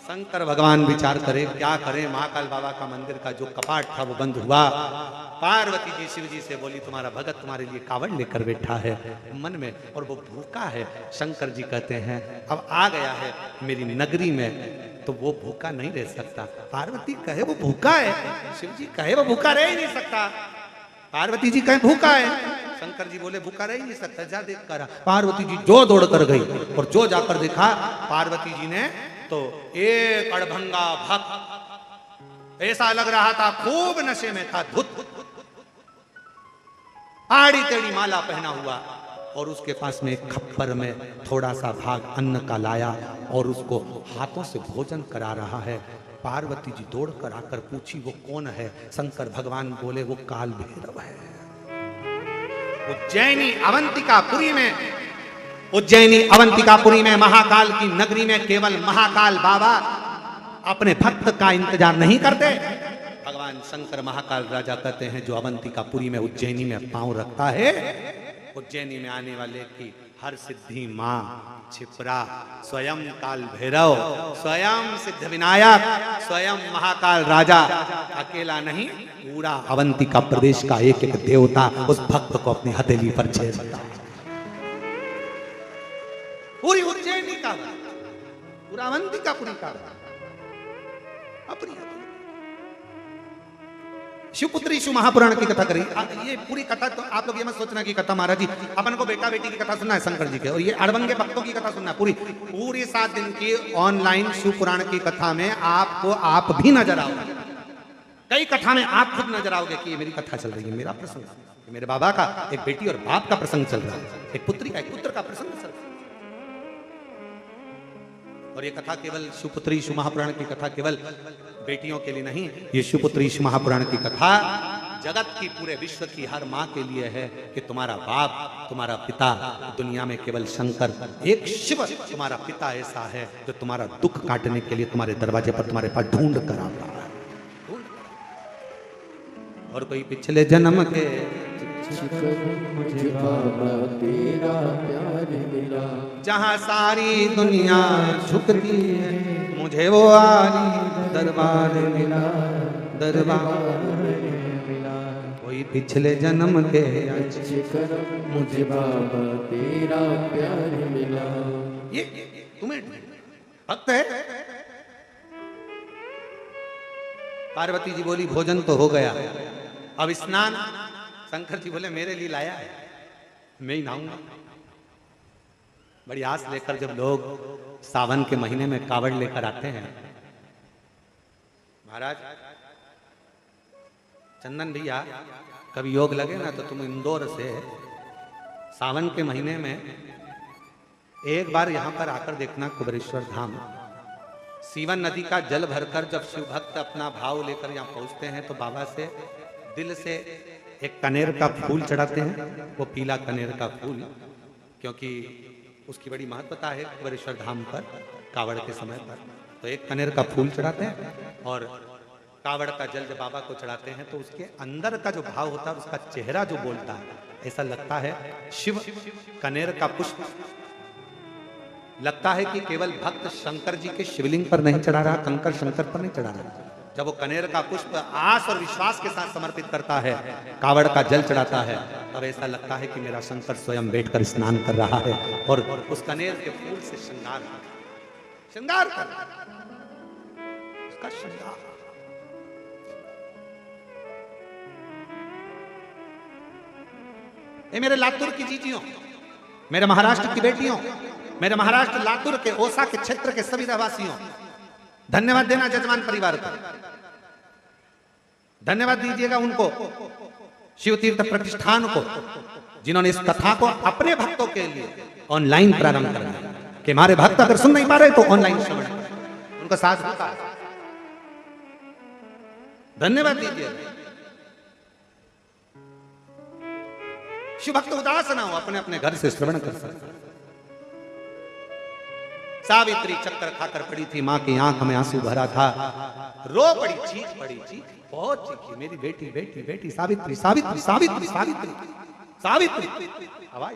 शंकर भगवान विचार करे क्या करें। महाकाल बाबा का मंदिर का जो कपाट था वो बंद हुआ। पार्वती जी शिव जी से बोली तुम्हारा भगत तुम्हारे लिए कावड़ लेकर बैठा है मन में, और वो भूखा है। शंकर जी कहते हैं अब आ गया है मेरी नगरी में तो वो भूखा नहीं रह सकता। पार्वती कहे वो भूखा है, शिव जी कहे वो भूखा रह ही नहीं सकता। पार्वती जी कहे भूखा है, शंकर जी बोले भूखा रह ही नहीं सकता, जा देख कर। पार्वती जी जो दौड़ कर गई और जो जाकर देखा, पार्वती जी ने तो एक अड़भंगा भक्त, ऐसा लग रहा था खूब नशे में था, धुत आड़ी टेढ़ी माला पहना हुआ, और उसके पास में एक खप्पर में थोड़ा सा भाग अन्न का लाया और उसको हाथों से भोजन करा रहा है। पार्वती जी दौड़ कर आकर पूछी वो कौन है? शंकर भगवान बोले वो काल भैरव है। उज्जैनी अवंतिकापुरी में महाकाल की नगरी में केवल महाकाल बाबा अपने भक्त का इंतजार नहीं करते। भगवान शंकर महाकाल राजा कहते हैं जो अवंतिकापुरी में उज्जैनी में पांव रखता है, उज्जैनी में आने वाले की हर सिद्धि मां छिपरा, स्वयं काल भैरव, स्वयं सिद्ध विनायक, स्वयं महाकाल राजा, अकेला नहीं पूरा अवंतिका प्रदेश का एक एक देवता उस भक्त को अपनी हथेली पर छेड़ता। पूरी उज्जैनी का, पूरा अवंतिकापुरी का अपनी शिवपुत्री शिव महापुराण की कथा करी। ये पूरी कथा तो आप लोग ये मत सोचना कि कथा महाराज जी अपन को बेटा बेटी की कथा सुनना है शंकर जी के, और ये अड़बंगे भक्तों की कथा सुनना है। पूरी 7 दिन की ऑनलाइन शिव पुराण की कथा में आपको आप भी नजर आओगे। कई कथा में आप खुद नजर आओगे कि ये मेरी कथा चल रही है, मेरा प्रसंग, मेरे बाबा का एक बेटी और बाप का प्रसंग चल रहा है, एक पुत्री का एक पुत्र का प्रसंग चल रहा है। और ये कथा केवल शिवपुत्री शिव महापुराण की कथा केवल बेटियों के लिए नहीं, ये शिवपुत्री शिव महापुराण की कथा जगत की, पूरे विश्व की हर माँ के लिए है कि तुम्हारा बाप, तुम्हारा पिता दुनिया में केवल शंकर, एक शिव तुम्हारा पिता ऐसा है जो तुम्हारा दुख काटने के लिए तुम्हारे दरवाजे पर तुम्हारे पास ढूंढ कर आता है। और कोई पिछले जन्म के मुझे बाबा तेरा प्यार मिला, जहाँ सारी दुनिया झुकती है मुझे वो आली दरबार मिला, दरबार मिला। कोई पिछले जन्म के अच्छे कर्म मुझे बाबा तेरा प्यार मिला। ये तुम्हें भक्त है। पार्वती जी बोली भोजन तो हो गया, अब स्नान। शंकर जी बोले मेरे लिए लाया है, मैं ही नहाऊंगा। बड़ी आस लेकर जब लोग सावन के महीने में कावड़ लेकर आते हैं, महाराज चंदन भैया कभी योग लगे ना तो तुम इंदौर से सावन के महीने में एक बार यहां पर आकर देखना कुबेरेश्वर धाम। सीवन नदी का जल भरकर जब शिव भक्त अपना भाव लेकर यहाँ पहुंचते हैं तो बाबा से दिल से एक कनेर का फूल चढ़ाते हैं, वो पीला कनेर का फूल, क्योंकि उसकी बड़ी महत्वता है कुबेरेश्वर धाम पर कावड़ के समय पर। तो एक कनेर का फूल चढ़ाते हैं और कावड़ का जल जब बाबा को चढ़ाते हैं तो उसके अंदर का जो भाव होता है, उसका चेहरा जो बोलता है, ऐसा लगता है शिव कनेर का पुष्प लगता है कि केवल भक्त शंकर जी के शिवलिंग पर नहीं चढ़ा रहा, कंकर शंकर पर नहीं चढ़ा रहा। जब वो कनेर का पुष्प आस और विश्वास के साथ समर्पित करता है, कावड़ का जल चढ़ाता है, तब ऐसा लगता है कि मेरा शंकर स्वयं बैठकर स्नान कर रहा है और उस कनेर के फूल से श्रृंगार कर उसका श्रृंगार। ये मेरे लातूर की जीजियों, मेरे महाराष्ट्र की बेटियों, मेरे महाराष्ट्र लातूर के ओसा के क्षेत्र के सभी रहवासियों, धन्यवाद देना जजमान परिवार को। धन्यवाद दीजिएगा उनको, शिव तीर्थ प्रतिष्ठान को, जिन्होंने इस कथा को अपने भक्तों के लिए ऑनलाइन प्रारंभ कर दिया कि हमारे भक्त अगर सुन नहीं पा रहे तो ऑनलाइन श्रवण उनका साथ होता है। धन्यवाद दीजिएगा। शिव भक्त उदास ना हो, अपने अपने घर से श्रवण कर सकते। सावित्री चक्कर खाकर पड़ी थी, मां की आंख में आंसू भरा था, रो पड़ी, चीख बहुत चीखी, मेरी बेटी बेटी बेटी सावित्री सावित्री सावित्री सावित्री सावित्री। आवाज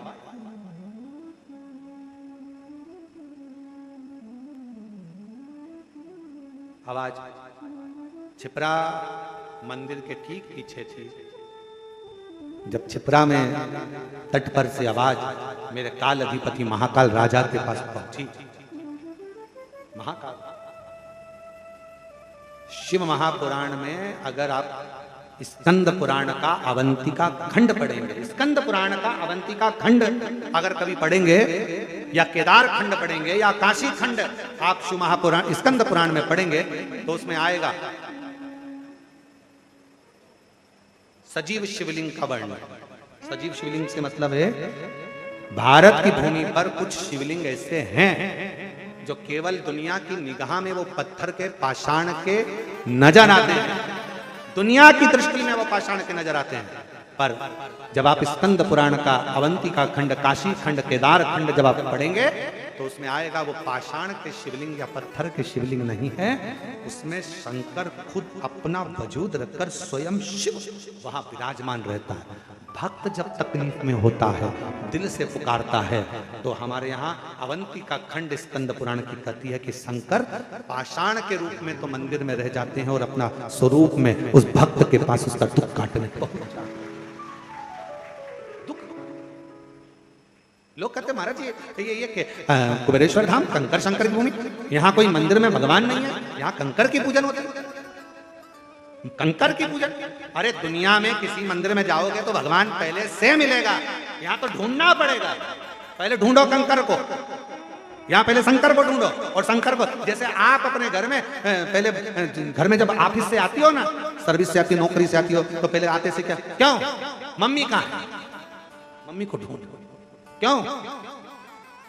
आवाज छिपरा मंदिर के ठीक पीछे थी। जब छिपरा में तट पर से आवाज मेरे काल अधिपति महाकाल राजा के पास पहुंची। महाकाल शिव महापुराण में अगर आप स्कंद पुराण का अवंतिका खंड पढ़ेंगे, स्कंद पुराण का अवंतिका खंड अगर कभी पढ़ेंगे या केदार खंड पढ़ेंगे या काशी खंड आप शिव महापुराण स्कंद पुराण में पढ़ेंगे तो उसमें आएगा सजीव शिवलिंग का वर्णन। सजीव शिवलिंग से मतलब है भारत की भूमि पर कुछ शिवलिंग ऐसे हैं जो केवल दुनिया की निगाह में वो पत्थर के पाषाण के नजर आते हैं, दुनिया की दृष्टि में वो पाषाण के नजर आते हैं, पर जब आप स्कंद पुराण का अवंतिका खंड, काशी खंड, केदार खंड जब आप पढ़ेंगे तो उसमें आएगा वो पाषाण के शिवलिंग या पत्थर के शिवलिंग नहीं है, उसमें शंकर खुद अपना वजूद रखकर स्वयं शिव वहां विराजमान रहता है। भक्त जब तकलीफ में होता है, दिल से पुकारता है, तो हमारे यहाँ अवंतिका खंड स्कंद पुराण की कहती है कि शंकर पाषाण के रूप में तो मंदिर में रह जाते हैं और अपना स्वरूप में उस भक्त के पास उसका दुख काटने पहुंच जाते हैं। लोग कहते महाराज ये कुबेरेश्वर धाम कंकर शंकर की भूमि, यहाँ कोई मंदिर में भगवान नहीं है, यहाँ कंकर की पूजन होती है। कंकर की पूजन, अरे दुनिया में किसी मंदिर में जाओगे तो भगवान पहले से मिलेगा, यहाँ तो ढूंढना पड़ेगा। पहले ढूंढो कंकर को, यहाँ पहले शंकर को ढूंढो। और शंकर को जैसे आप अपने घर में पहले घर में जब ऑफिस से आती हो ना, सर्विस से आती हो, नौकरी से आती हो, तो पहले आते से क्या, क्यों मम्मी कहाँ है, मम्मी को ढूंढो, क्यों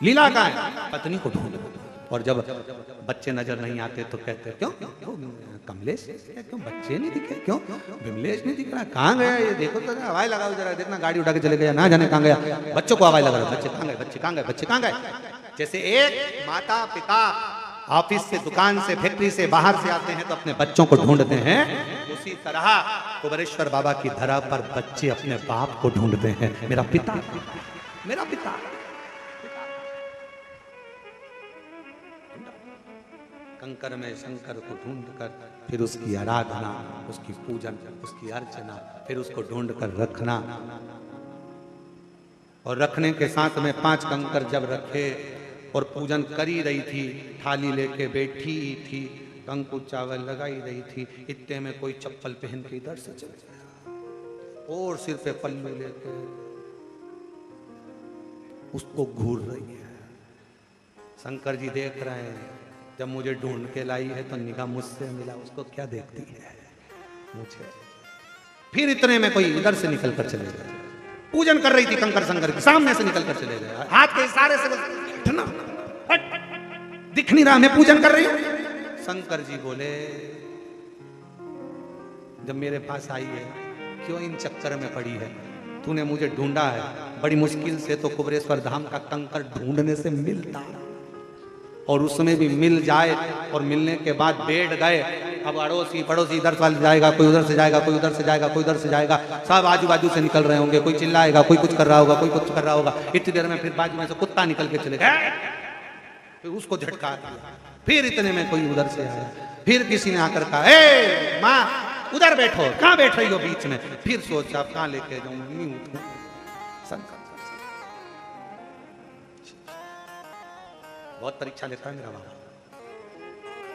लीला कहाँ है, पत्नी को ढूंढो। और जब बच्चे नजर नहीं आते तो कहते क्यों कमलेश, क्यों बच्चे नहीं दिखे, क्यों विमलेश नहीं दिख रहा, कहाँ गया ये, देखो तो आवाज लगाओ जरा, देखना गाड़ी उठा के चले गया, ना जाने कहाँ गया, बच्चों को आवाज लगा रहा, बच्चे कहाँ गए, बच्चे कहाँ गए, बच्चे कहाँ गए। जैसे एक माता पिता ऑफिस से, दुकान से, फैक्ट्री से बाहर से आते हैं तो अपने बच्चों को ढूंढते हैं, उसी तरह कुबेरेश्वर बाबा की धरा पर बच्चे अपने बाप को ढूंढते हैं, मेरा पिता, मेरा पिता। शंकर में शंकर को ढूंढ कर फिर उसकी आराधना, उसकी पूजन, उसकी अर्चना, फिर उसको ढूंढ कर रखना। और रखने के साथ में 5 कंकर जब रखे और पूजन कर ही रही थी, थाली लेके बैठी थी, कंकु चावल लगाई रही थी, इतने में कोई चप्पल पहन के इधर से चल गया और सिर पे पल्लू लेके उसको घूर रही है। शंकर जी देख रहे हैं, जब मुझे ढूंढ के लाई है तो निगाह मुझसे मिला, उसको क्या देखती है मुझे। फिर इतने में कोई इधर से निकल कर चले गए, पूजन कर रही थी कंकर शंकर की, सामने से निकल कर चले गए, हाथ के इशारे से हटना, हट, दिख नहीं रहा मैं पूजन कर रही हूं। शंकर जी बोले, जब मेरे पास आई है क्यों इन चक्कर में पड़ी है, तूने मुझे ढूंढा है, बड़ी मुश्किल से तो कुबरेश्वर धाम का कंकर ढूंढने से मिलता, और उसमें भी मिल जाए और मिलने के बाद बैठ गए। अब अड़ोसी पड़ोसी इधर से जाएगा, कोई उधर से जाएगा, कोई उधर से जाएगा, कोई उधर से जाएगा, सब आजू बाजू से निकल रहे होंगे, कोई चिल्लाएगा, कोई कुछ कर रहा होगा, कोई कुछ कर रहा होगा। इतनी देर में फिर बाजू में से कुत्ता निकल के चले गए, फिर उसको झटका दिया। फिर इतने में कोई उधर से आया, फिर किसी ने आकर कहा, ए माँ उधर बैठो, कहाँ बैठ रही हो बीच में। फिर सोचा कहाँ लेके जाऊं, नहीं उठूं। शंकर बहुत परीक्षा लेता है मेरा बाबा।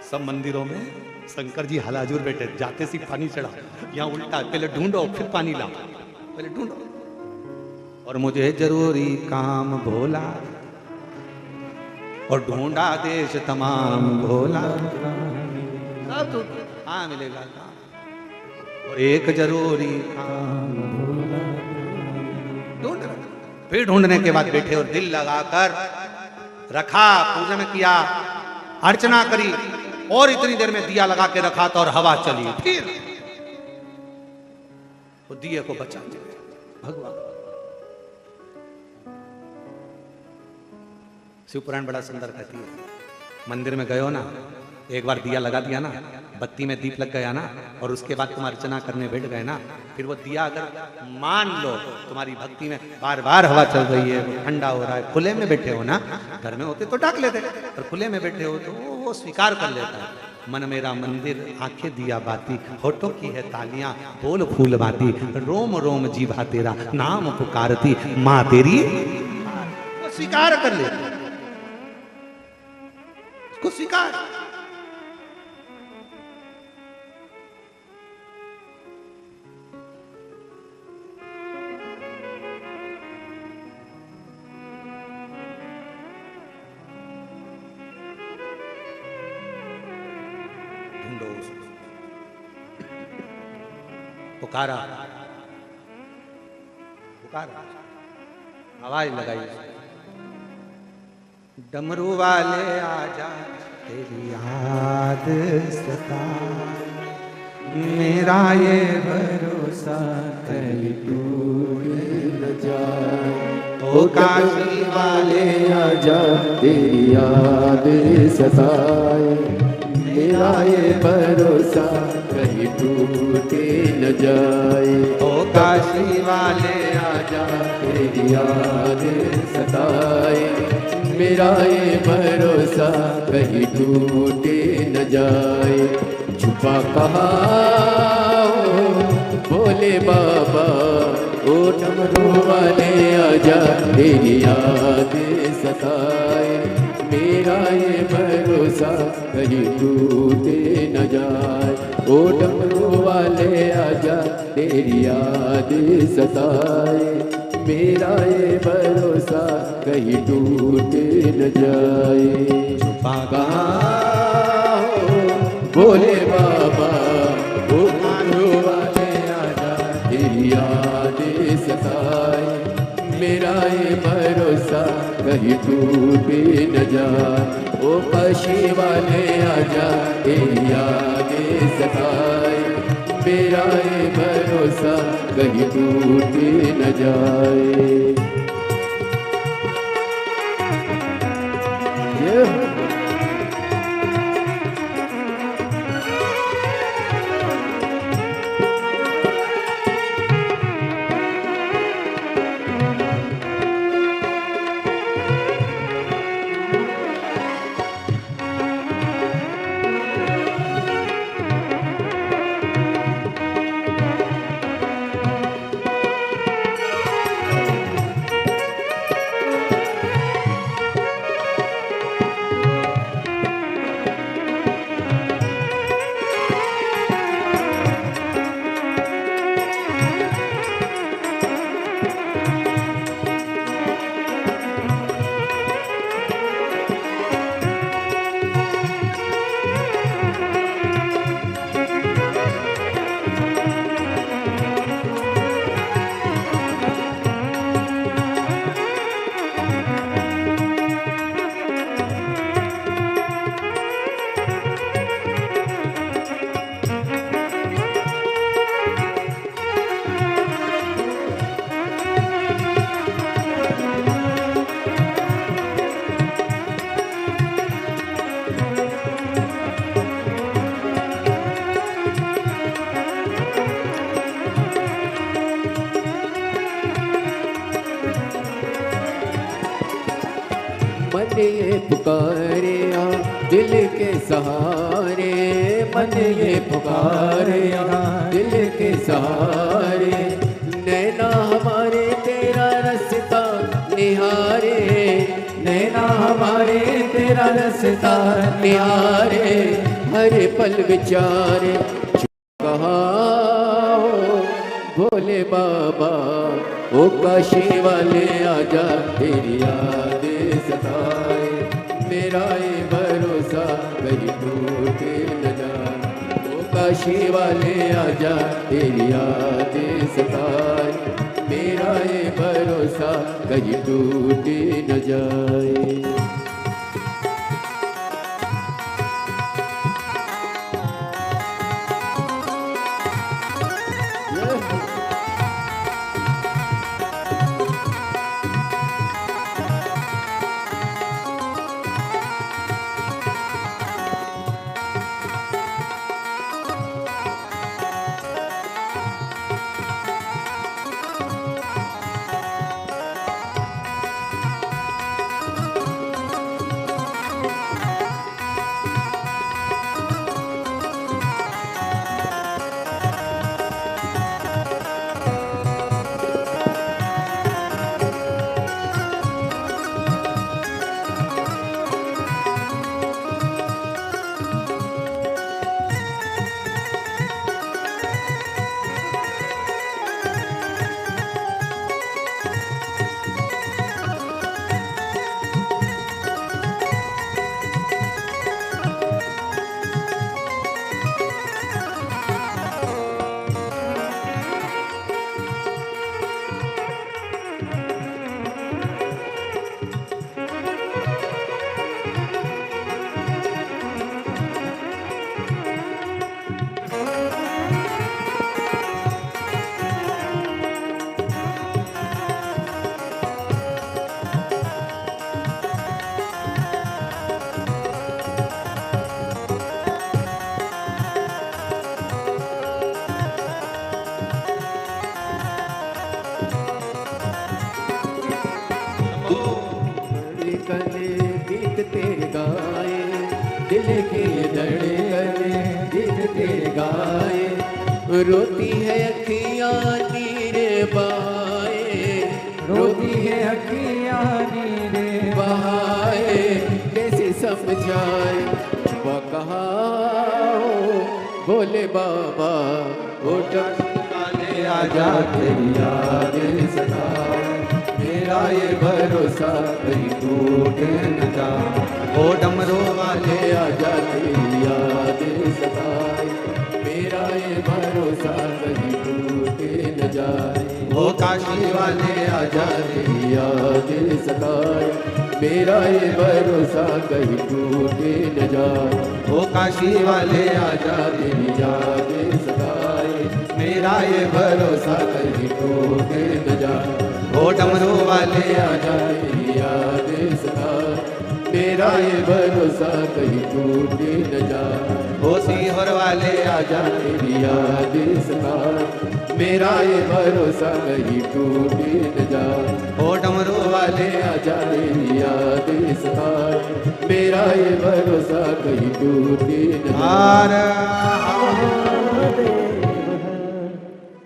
सब मंदिरों में शंकर जी हलाजूर बैठे, जाते सी पानी चढ़ा, यहाँ उल्टा, पहले ढूंढो फिर पानी लाओ, पहले ढूंढो। और मुझे जरूरी काम भोला, और ढूंढा देश तमाम भोला, सब तो हाँ मिलेगा काम, और एक जरूरी काम ढूंढ। फिर ढूंढने के बाद बैठे और दिल लगाकर रखा, पूजन किया, अर्चना करी, और इतनी देर में दिया लगा के रखा था और हवा चली, फिर वो दिए को बचा दिया भगवान। शिव पुराण बड़ा सुंदर कहती है, मंदिर में गए हो ना, एक बार दिया लगा दिया ना, बत्ती में दीप लग गया ना, और उसके बाद तुम अर्चना करने बैठ गए ना, फिर वो दिया अगर मान लो तुम्हारी भक्ति में बार बार हवा चल रही है, ठंडा हो रहा है, खुले में बैठे हो ना, घर में होते तो ढक लेते, और खुले में बैठे हो तो वो स्वीकार कर लेता है। मन मेरा मंदिर, आंखें दिया बाती, होठों की है तालियां, बोल फूल बाती, रोम रोम जीभा तेरा नाम पुकारती, माँ तेरी, वो स्वीकार कर लेते, उसको स्वीकार। पुकारा, पुकारा, आवाज लगाई, डमरू वाले आजा तेरी याद सताए, मेरा ये भरोसा कहीं टूट न जाए। ओ काशी वाले आजा तेरी याद सताए, मेरा ये भरोसा कहीं टूटे न जाए। ओ काशी वाले आजा तेरी याद सताए, मेरा ये भरोसा कहीं टूटे न जाए। छुपा कहा बोले बाबा, ओ डमरू वाले आजा तेरी याद सताए, मेरा ये भरोसा कहीं टूटे न जाए। ओ डमरू वाले आजा तेरी याद सताए, मेरा ये भरोसा कहीं टूटे न जाए। छुपा कहाँ बोले बाबा, ओ डमरू वाले आजा तेरी याद सताए, मेरा ये भरोसा कहीं टूटे न जाए। ओ काशी वाले आजा तेरी याद सताए, मेरा ये भरोसा कहीं टूटे न जाए। मन ये पुकारे आ दिल के सहारे, मन ये पुकारे आ दिल के सहारे। नैना हमारे तेरा रास्ता निहारे, नैना हमारे तेरा रास्ता निहारे। हर पल विचारे कहाँ हो भोले बाबा, ओ काशी वाले आजा तेरी याद सताए। मेरा ये भरोसा कहीं टूटे न जाए, ओ काशी वाले आजा तेरी याद सताए। मेरा ये भरोसा कहीं टूटे न जाए। गीत तेरे गाए, दिल के धड़कन गीत तेरे गाए। रोती है अखियाँ नीर बाए, रोती है अखियाँ नीर बहाए। कैसे समझाए वह कहाँ हो भोले बाबा, ओ वाले आजा तेरी याद सताए। मेरा ये भरोसा कहीं टूटे न जाए, ओ डमरू वाले आजा तेरी याद सताए। मेरा ये भरोसा कहीं टूटे न जाए, ओ काशी वाले आजा तेरी याद सताए। मेरा ये भरोसा कहीं टूटे न जाए, ओ काशी वाले आजा तेरी याद सताए। मेरा ये भरोसा कहीं टूटे न जाए, ओ डमरू वाले आजा तेरी याद सताए। मेरा ये भरोसा कहीं टूटे न जाए, ओ सीहोर वाले आजा तेरी याद सताए। मेरा ये भरोसा कहीं टूटे न जाए, ओ डमरू वाले आजा तेरी याद सताए। मेरा ये भरोसा कहीं टूटे न हार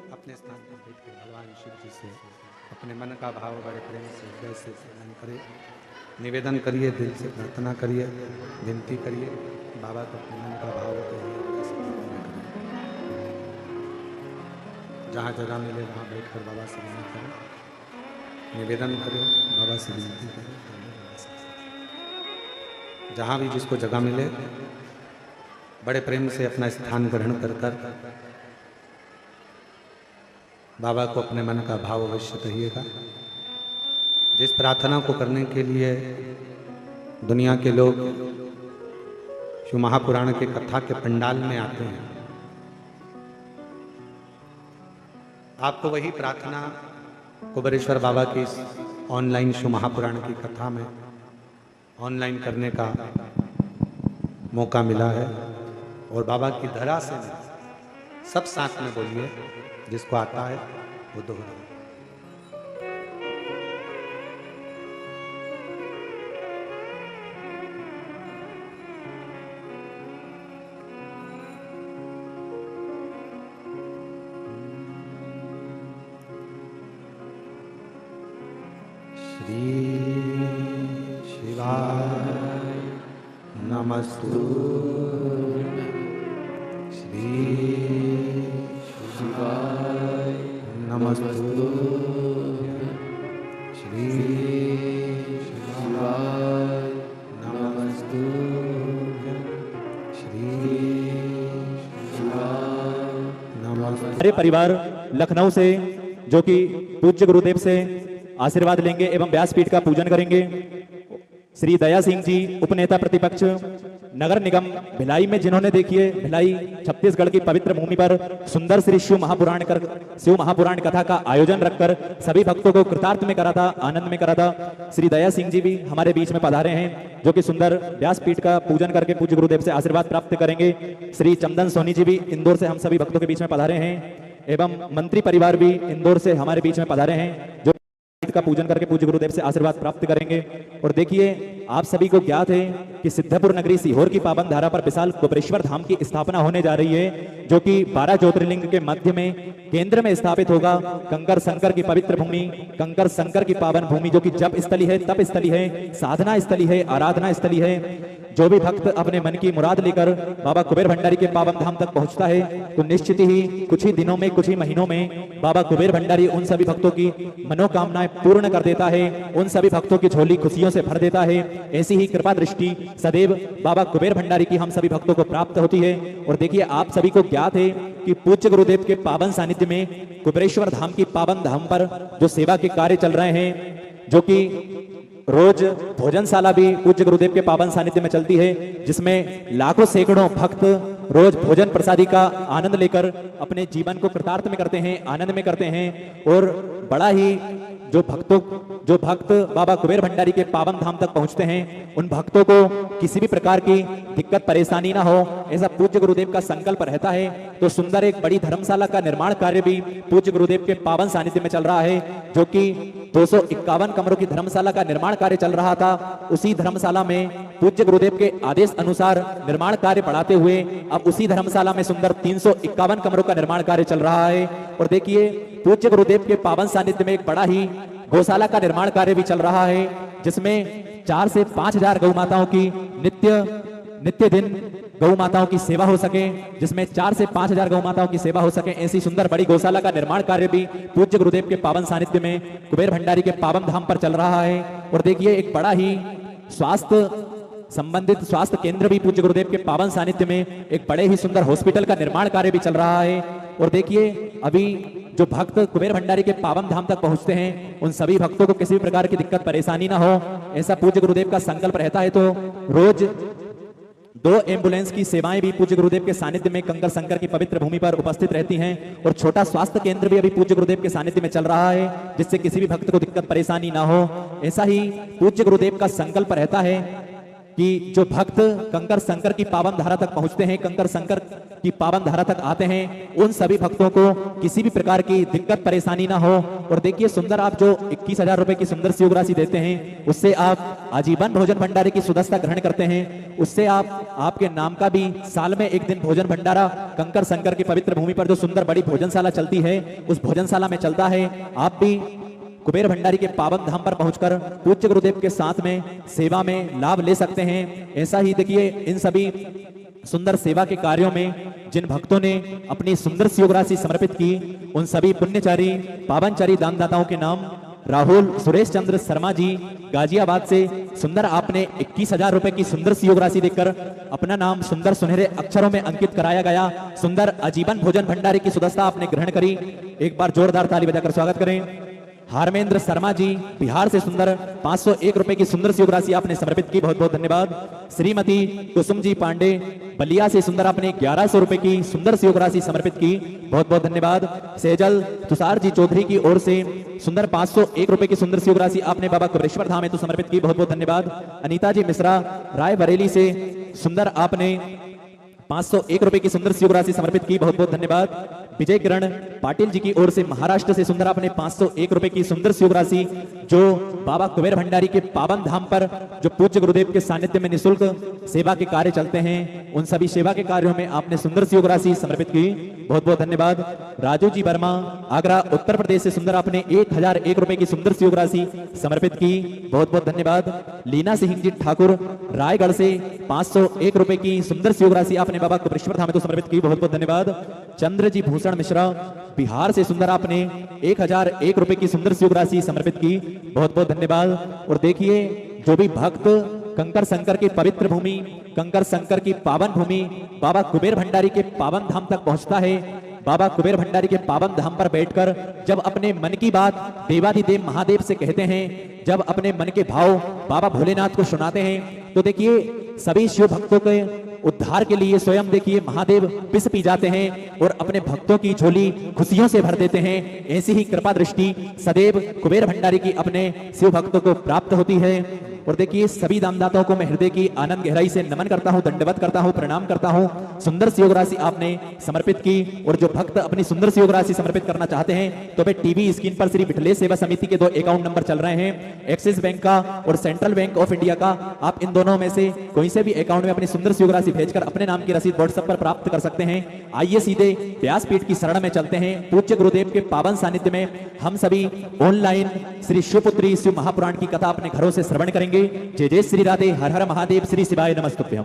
अपने स्थान पर बैठकर भगवान शिव जी से अपने मन का भाव बड़े प्रेम से हृदय से स्मरण करिए, निवेदन करिए, दिल से प्रार्थना करिए, विनती करिए, बाबा को अपने मन का भाव करिए। जहाँ जगह मिले वहाँ बैठकर बाबा से विनती करें, निवेदन करें, बाबा से विनती करें। जहाँ भी जिसको जगह मिले बड़े प्रेम से अपना स्थान ग्रहण कर बाबा को अपने मन का भाव अवश्य कहिएगा। जिस प्रार्थना को करने के लिए दुनिया के लोग शिव महापुराण के कथा के पंडाल में आते हैं, आपको वही प्रार्थना कुबेरेश्वर बाबा की इस ऑनलाइन शिव महापुराण की कथा में ऑनलाइन करने का मौका मिला है। और बाबा की धरा से सब साथ में बोलिए, जिसको आता है वो दोहराए। श्री शिवाय नमस्तुभ्यं श्री शिवाय नमस्तुभ्यं श्री शिवाय नमस्तुभ्यं श्री शिवाय नमस्तुभ्यं। हमारे परिवार लखनऊ से जो कि पूज्य गुरुदेव से आशीर्वाद लेंगे एवं व्यासपीठ का पूजन करेंगे। श्री दया सिंह जी उपनेता प्रतिपक्ष नगर निगम भिलाई में, जिन्होंने देखिए भिलाई छत्तीसगढ़ की पवित्र भूमि पर सुंदर श्री शिव महापुराण कथा का आयोजन रखकर सभी भक्तों को कृतार्थ में करा था, आनंद में करा था। श्री दया सिंह जी भी हमारे बीच में पधारे हैं, जो कि सुंदर व्यासपीठ का पूजन करके पूज्य गुरुदेव से आशीर्वाद प्राप्त करेंगे। श्री चंदन सोनी जी भी इंदौर से हम सभी भक्तों के बीच में पधारे हैं एवं मंत्री परिवार भी इंदौर से हमारे बीच में पधारे हैं, जो का पूजन करके पूज्य गुरुदेव से आशीर्वाद प्राप्त करेंगे। और देखिए, आप सभी को ज्ञात है कि सिद्धपुर नगरी सीहोर की पावन धारा पर विशाल कुबेरेश्वर धाम की स्थापना होने जा रही है, जो कि 12 ज्योतिर्लिंग के मध्य में केंद्र में स्थापित होगा। कंकर शंकर की पवित्र भूमि, कंकर शंकर की पावन भूमि, जो कि जप स्थली है, तप स्थली है, साधना स्थली है, आराधना स्थली है। जो भी भक्त अपने मन की मुराद लेकर बाबा कुबेर भंडारी के पावन धाम तक पहुंचता है, तो निश्चित ही कुछ ही दिनों में, कुछ ही महीनों में बाबा कुबेर भंडारी उन सभी भक्तों की मनोकामनाएं पूर्ण कर देता है, उन सभी भक्तों की झोली खुशियों से भर देता है। ऐसी ही कृपा दृष्टि सदैव बाबा कुबेर भंडारी की हम सभी भक्तों को प्राप्त होती है। और देखिए, आप सभी को ज्ञात है कि पूज्य गुरुदेव के पावन सानिध्य में कुबेरेश्वर धाम की पावन धाम पर जो सेवा के कार्य चल रहे हैं, जो कि रोज भोजनशाला भी पूज्य गुरुदेव के पावन सानिध्य में चलती है, जिसमें लाखों सैकड़ों भक्त रोज भोजन प्रसादी का आनंद लेकर अपने जीवन को कृतार्थ में करते हैं, आनंद में करते हैं। और बड़ा ही जो भक्त बाबा कुबेर भंडारी के पावन धाम तक पहुंचते हैं, उन भक्तों को किसी भी प्रकार की दिक्कत परेशानी ना हो, ऐसा पूज्य गुरुदेव का संकल्प रहता है। तो सुंदर एक बड़ी धर्मशाला का निर्माण कार्य भी पूज्य गुरुदेव के पावन सानिध्य में चल रहा है, जो कि 251 कमरों की धर्मशाला का निर्माण कार्य चल रहा था। उसी धर्मशाला में पूज्य गुरुदेव के आदेश अनुसार निर्माण कार्य बढ़ाते हुए अब उसी धर्मशाला में सुंदर 351 कमरों का निर्माण कार्य चल रहा है। और देखिए, पूज्य गुरुदेव के पावन सानिध्य में एक बड़ा ही गौशाला का निर्माण कार्य भी चल रहा है, जिसमें 4 से 5,000 गौ माताओं की नित्य दिन गौ माताओं की सेवा हो सके, जिसमें 4 से 5,000 गौ माताओं की सेवा हो सके, ऐसी सुंदर बड़ी गौशाला का निर्माण कार्य भी पूज्य गुरुदेव के पावन सानिध्य में कुबेर भंडारी के पावन धाम पर चल रहा है। और देखिए, एक बड़ा ही संबंधित स्वास्थ्य केंद्र भी पूज्य गुरुदेव के पावन सानिध्य में, एक बड़े ही सुंदर हॉस्पिटल का निर्माण कार्य भी चल रहा है। और देखिए, अभी जो भक्त कुबेर भंडारी के पावन धाम तक पहुंचते हैं, उन सभी भक्तों को किसी भी प्रकार की दिक्कत परेशानी ना हो, ऐसा पूज्य गुरुदेव का संकल्प रहता है। तो रोज 2 एम्बुलेंस की सेवाएं भी पूज्य गुरुदेव के सानिध्य में कंकर शंकर की पवित्र भूमि पर उपस्थित रहती हैं। और छोटा स्वास्थ्य केंद्र भी अभी पूज्य गुरुदेव के सानिध्य में चल रहा है, जिससे किसी भी भक्त को दिक्कत परेशानी ना हो। ऐसा ही पूज्य गुरुदेव का संकल्प रहता है कि जो भक्त कंकर शंकर की पावन धारा तक पहुंचते हैं, कंकर शंकर की पावन धारा तक आते हैं, उन सभी भक्तों को किसी भी प्रकार की दिक्कत परेशानी ना हो। और देखिए, सुंदर आप जो 21,000 रुपए की सुंदर सी राशि देते हैं, उससे आप आजीवन भोजन भंडारे की सुदस्ता ग्रहण करते हैं। उससे आपके नाम का भी साल में एक दिन भोजन भंडारा कंकर शंकर की पवित्र भूमि पर जो सुंदर बड़ी भोजनशाला चलती है, उस भोजनशाला में चलता है। आप भी कुबेर भंडारी के पावन धाम पर पहुंचकर पूज्य गुरुदेव के साथ में सेवा में लाभ ले सकते हैं। ऐसा ही देखिए, इन सभी सुंदर सेवा के कार्यों में जिन भक्तों ने अपनी सुंदर सी राशि समर्पित की, उन सभी पुण्यचारी पावनचारी दानदाताओं के नाम राहुल सुरेश चंद्र शर्मा जी गाजियाबाद से सुंदर आपने 21,000 रुपए की सुंदर सी राशि देकर अपना नाम सुंदर सुनहरे अक्षरों में अंकित कराया गया। सुंदर आजीवन भोजन भंडारी की सुदस्ता आपने ग्रहण करी। एक बार जोरदार ताली बजाकर स्वागत करें। हारमेंद्र शर्मा जी बिहार से सुंदर 501 रुपए की सुंदर सी राशि आपने समर्पित की, बहुत बहुत धन्यवाद। श्रीमती कुसुम जी पांडे बलिया से सुंदर आपने 1100 रुपए की सुंदर सी राशि समर्पित की, बहुत बहुत धन्यवाद। सेजल तुषार जी चौधरी की ओर से सुंदर 501 रुपए की सुंदर सी राशि आपने बाबा कुबेरेश्वर धाम हेतु समर्पित की, बहुत बहुत धन्यवाद। अनीता जी मिश्रा रायबरेली से सुंदर आपने 501 रुपए की सुंदर सी राशि समर्पित की, बहुत बहुत धन्यवाद। विजय किरण पाटिल जी की ओर से महाराष्ट्र से सुंदर आपने 501 रुपए की सुंदर सी राशि जो बाबा कुबेर भंडारी के पावन धाम पर जो पूज्य गुरुदेव के सानिध्य में निःशुल्क सेवा के कार्य चलते हैं, उन सभी सेवा के कार्यों में आपने सुंदर सी राशि समर्पित की, बहुत बहुत धन्यवाद। राजू जी वर्मा आगरा उत्तर प्रदेश से सुंदर आपने 1001 रुपए की सुंदर सी राशि समर्पित की, बहुत बहुत धन्यवाद। लीना सिंह जी ठाकुर रायगढ़ से 501 रुपए की सुंदर सी राशि आपने बाबा कुबेरेश्वर धाम में तो समर्पित की, बहुत बहुत धन्यवाद। चंद्र जी भूषण मिश्रा बिहार से सुंदर आपने 1001 रुपए की सुंदर सी राशि समर्पित की, बहुत बहुत धन्यवाद। और देखिए जो भी भक्त कंकर शंकर की पवित्र भूमि, कंकर शंकर की पावन भूमि बाबा कुबेर भंडारी के पावन धाम तक पहुंचता है, बाबा कुबेर भंडारी के पावन धाम पर बैठकर जब अपने मन की बात देवाधिदेव महादेव से कहते हैं, जब अपने मन के भाव बाबा भोलेनाथ को सुनाते हैं, तो देखिए सभी शिव भक्तों के उद्धार के लिए स्वयं देखिए महादेव पिस पी जाते हैं और अपने भक्तों की झोली खुशियों से भर देते हैं। ऐसी ही कृपा दृष्टि सदैव कुबेर भंडारी की अपने शिव भक्तों को प्राप्त होती है। और देखिए सभी दानदाताओं को मैं हृदय की आनंद गहराई से नमन करता हूं, दंडवत करता हूं, प्रणाम करता हूं। सुंदर सी योग राशि आपने समर्पित की, और जो भक्त अपनी सुंदर सी योग राशि समर्पित करना चाहते हैं तो वे टीवी स्क्रीन पर श्री विठलेश सेवा समिति के 2 अकाउंट नंबर चल रहे हैं, एक्सिस बैंक का और सेंट्रल बैंक ऑफ इंडिया का। आप इन दोनों में से कोई से भी अकाउंट में अपनी सुंदर सी योग राशि भेजकर अपने नाम की रसीद व्हाट्सएप पर प्राप्त कर सकते हैं। आइए सीधे व्यासपीठ की शरण में चलते हैं। पूज्य गुरुदेव के पावन सानिध्य में हम सभी ऑनलाइन श्री शिवपुत्री शिव महापुराण की कथा अपने घरों से श्रवण करेंगे। जय जय श्री राधे, हर हर महादेव, श्री शिवाय नमस्तुभ्यं।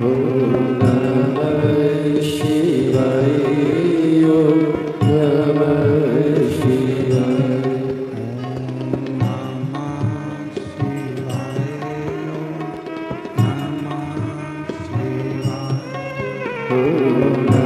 Oh को